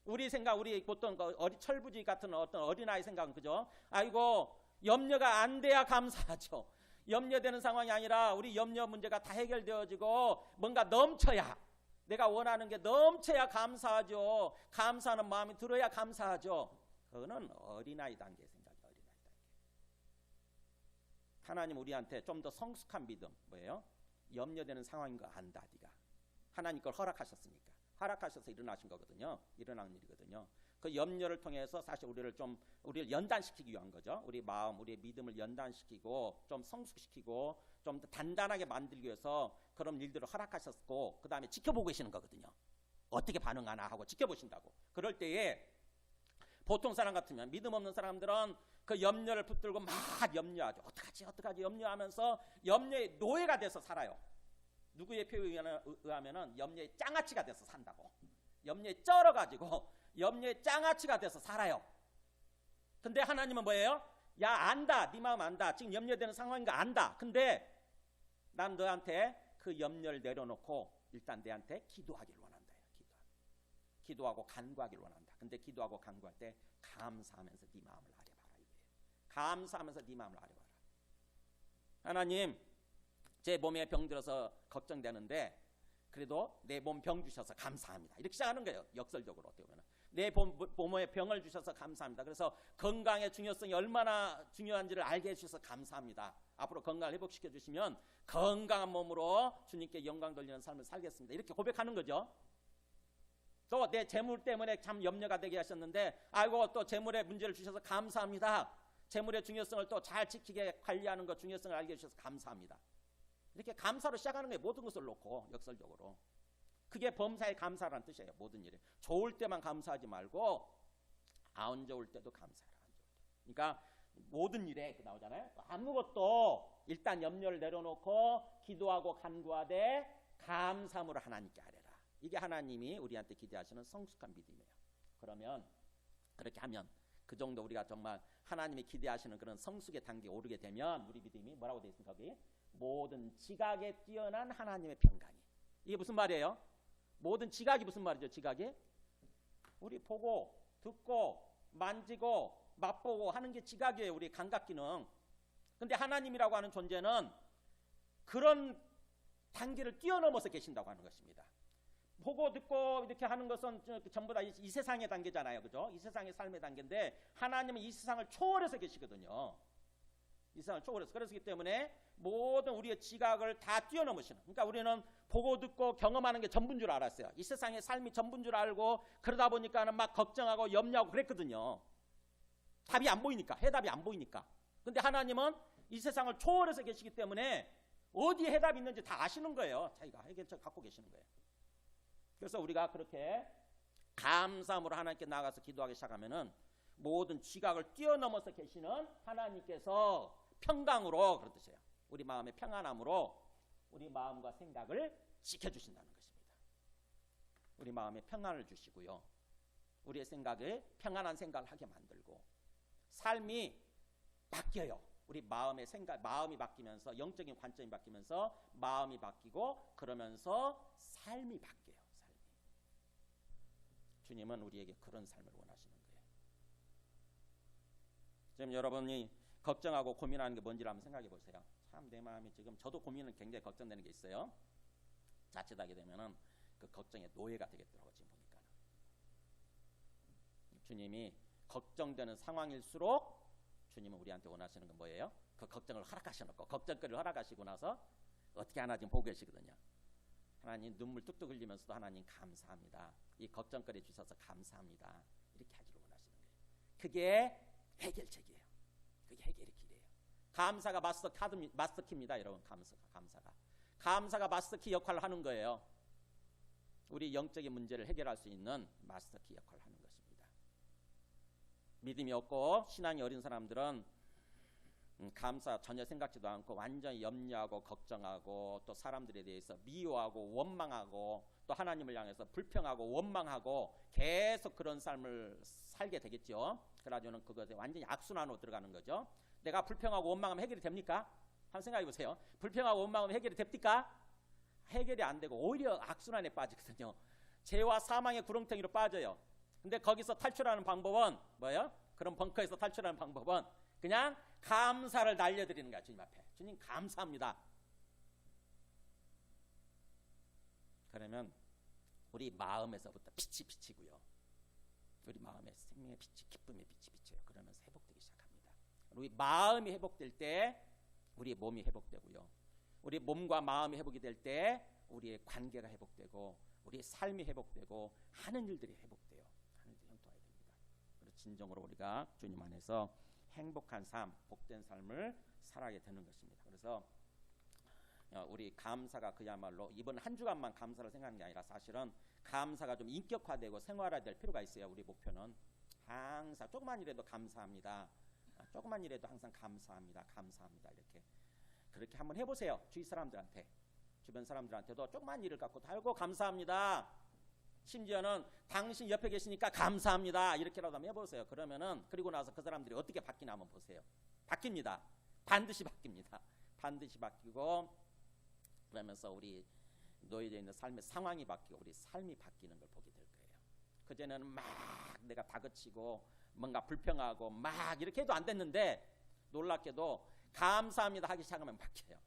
우리 생각, 우리 보통 철부지 같은 어떤 어린아이 생각은 그죠? 아이고 염려가 안 돼야 감사하죠. 염려되는 상황이 아니라 우리 염려 문제가 다 해결되어지고 뭔가 넘쳐야, 내가 원하는 게 넘쳐야 감사하죠. 감사하는 마음이 들어야 감사하죠. 그거는 어린아이 단계 생각이에요. 어린아이 단계. 하나님 우리한테 좀 더 성숙한 믿음, 뭐예요? 염려되는 상황인 거 안다. 네가 하나님 걸 허락하셨으니까, 허락하셔서 일어나신 거거든요. 일어나는 일이거든요. 그 염려를 통해서 사실 우리를 연단시키기 위한 거죠. 우리 마음, 우리의 믿음을 연단시키고 좀 성숙시키고 좀 더 단단하게 만들기 위해서 그런 일들을 허락하셨고, 그 다음에 지켜보고 계시는 거거든요. 어떻게 반응하나 하고 지켜보신다고. 그럴 때에 보통 사람 같으면, 믿음 없는 사람들은 그 염려를 붙들고 막 염려하죠. 어떡하지 염려하면서 염려의 노예가 돼서 살아요. 누구의 표현에 의하면은 염려의 장아찌가 돼서 산다고. 염려에 쩔어가지고 염려의 장아찌가 돼서 살아요. 근데 하나님은 뭐예요? 야, 안다. 네 마음 안다. 지금 염려되는 상황인 거 안다. 근데 난 너한테 그 염려를 내려놓고 일단 내한테 기도하기를 원한다. 기도하고 간구하기를 원한다. 근데 기도하고 간구할 때 감사하면서 네 마음을 아뢰봐라 이거예요. 감사하면서 네 마음을 아뢰봐라. 하나님, 제 몸에 병 들어서 걱정되는데 그래도 내 몸 병 주셔서 감사합니다. 이렇게 시작하는 거예요. 역설적으로 어떻게 보면 내 몸에 병을 주셔서 감사합니다. 그래서 건강의 중요성이 얼마나 중요한지를 알게 해주셔서 감사합니다. 앞으로 건강을 회복시켜 주시면 건강한 몸으로 주님께 영광 돌리는 삶을 살겠습니다. 이렇게 고백하는 거죠. 또 내 재물 때문에 참 염려가 되게 하셨는데 아이고 또 재물에 문제를 주셔서 감사합니다. 재물의 중요성을 또 잘 지키게 관리하는 것 중요성을 알게 해주셔서 감사합니다. 이렇게 감사로 시작하는 거예요. 모든 것을 놓고 역설적으로. 그게 범사에 감사라는 뜻이에요. 모든 일에. 좋을 때만 감사하지 말고 안 좋을 때도 감사해라. 안 좋을 때. 그러니까 모든 일에 나오잖아요. 아무것도 일단 염려를 내려놓고 기도하고 간구하되 감사함으로 하나님께 아뢰라. 이게 하나님이 우리한테 기대하시는 성숙한 믿음이에요. 그러면 그렇게 하면 그 정도 우리가 정말 하나님이 기대하시는 그런 성숙의 단계에 오르게 되면 우리 믿음이 뭐라고 되어 있습니까? 거기 모든 지각에 뛰어난 하나님의 평강이. 이게 무슨 말이에요? 모든 지각이 무슨 말이죠? 지각이 우리 보고 듣고 만지고 맛보고 하는 게 지각이에요. 우리 감각 기능. 근데 하나님이라고 하는 존재는 그런 단계를 뛰어넘어서 계신다고 하는 것입니다. 보고 듣고 이렇게 하는 것은 전부 다 이 세상의 단계잖아요. 그죠? 이 세상의 삶의 단계인데 하나님은 이 세상을 초월해서 계시거든요. 이 세상을 초월해서. 그렇기 때문에 모든 우리의 지각을 다 뛰어넘으시는. 그러니까 우리는 보고 듣고 경험하는 게 전부인 줄 알았어요. 이 세상의 삶이 전부인 줄 알고 그러다 보니까는 막 걱정하고 염려하고 그랬거든요. 답이 안 보이니까, 해답이 안 보이니까. 근데 하나님은 이 세상을 초월해서 계시기 때문에 어디에 해답이 있는지 다 아시는 거예요. 자기가 해결책 갖고 계시는 거예요. 그래서 우리가 그렇게 감사함으로 하나님께 나가서 기도하기 시작하면은 모든 지각을 뛰어넘어서 계시는 하나님께서 평강으로, 그런 뜻이에요. 우리 마음의 평안함으로 우리 마음과 생각을 지켜주신다는 것입니다. 우리 마음에 평안을 주시고요. 우리의 생각에 평안한 생각을 하게 만들고 삶이 바뀌어요. 우리 마음의 생각, 마음이 바뀌면서 영적인 관점이 바뀌면서 마음이 바뀌고 그러면서 삶이 바뀌어요. 삶이. 주님은 우리에게 그런 삶을 원하시는 거예요. 지금 여러분이 걱정하고 고민하는 게 뭔지를 한번 생각해 보세요. 참 내 마음이 지금 저도 고민은 굉장히 걱정되는 게 있어요. 자칫하게 되면은 그 걱정의 노예가 되겠더라고요. 지금 보니까는. 주님이 걱정되는 상황일수록 주님은 우리한테 원하시는 건 뭐예요? 그 걱정을 허락하셔놓고 걱정거리를 허락하시고 나서 어떻게 하나 지금 보고 계시거든요. 하나님 눈물 뚝뚝 흘리면서도 하나님 감사합니다. 이 걱정거리 주셔서 감사합니다. 이렇게 하기를 원하시는 거예요. 그게 해결책이에요. 그게 해결의 길이에요. 감사가 마스터키입니다. 여러분, 감사가 마스터키 역할을 하는 거예요. 우리 영적인 문제를 해결할 수 있는 마스터키 역할을 하는 것입니다. 믿음이 없고 신앙이 어린 사람들은 감사 전혀 생각지도 않고 완전히 염려하고 걱정하고 또 사람들에 대해서 미워하고 원망하고 또 하나님을 향해서 불평하고 원망하고 계속 그런 삶을 살게 되겠죠. 그래가지고는 그것에 완전히 악순환으로 들어가는 거죠. 내가 불평하고 원망하면 해결이 됩니까? 한번 생각해 보세요. 불평하고 원망하면 해결이 됩니까? 해결이 안 되고 오히려 악순환에 빠지거든요. 죄와 사망의 구렁텅이로 빠져요. 근데 거기서 탈출하는 방법은 뭐예요? 그런 벙커에서 탈출하는 방법은 그냥 감사를 날려드리는 거야. 주님 앞에. 주님 감사합니다. 그러면 우리 마음에서부터 빛이 비치고요. 우리 마음에 생명의 빛이, 기쁨의 빛이 비쳐요. 그러면서 회복되기 시작합니다. 우리 마음이 회복될 때 우리의 몸이 회복되고요. 우리 몸과 마음이 회복이 될 때 우리의 관계가 회복되고 우리의 삶이 회복되고 하는 일들이 회복돼요. 하는 일들이 형통하게 됩니다. 그래서 진정으로 우리가 주님 안에서 행복한 삶, 복된 삶을 살아가게 되는 것입니다. 그래서 우리 감사가 그야말로 이번 한 주간만 감사를 생각하는 게 아니라 사실은 감사가 좀 인격화되고 생활화될 필요가 있어요. 우리 목표는 항상 조그만 일에도 감사합니다. 조그만 일에도 항상 감사합니다. 이렇게 그렇게 한번 해보세요. 주위 사람들한테, 주변 사람들한테도 조그만 일을 갖고 달고 감사합니다. 심지어는 당신 옆에 계시니까 감사합니다. 이렇게라도 한번 해보세요. 그러면은 그리고 나서 그 사람들이 어떻게 바뀌나 한번 보세요. 바뀝니다. 반드시 바뀝니다. 반드시 바뀌고 그러면서 우리 놓여져 있는 삶의 상황이 바뀌고 우리 삶이 바뀌는 걸 보게 될 거예요. 그전에는 막 내가 다그치고 뭔가 불평하고 막 이렇게 해도 안 됐는데 놀랍게도 감사합니다 하기 시작하면 바뀌어요.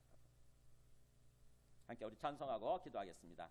함께 우리 찬송하고 기도하겠습니다.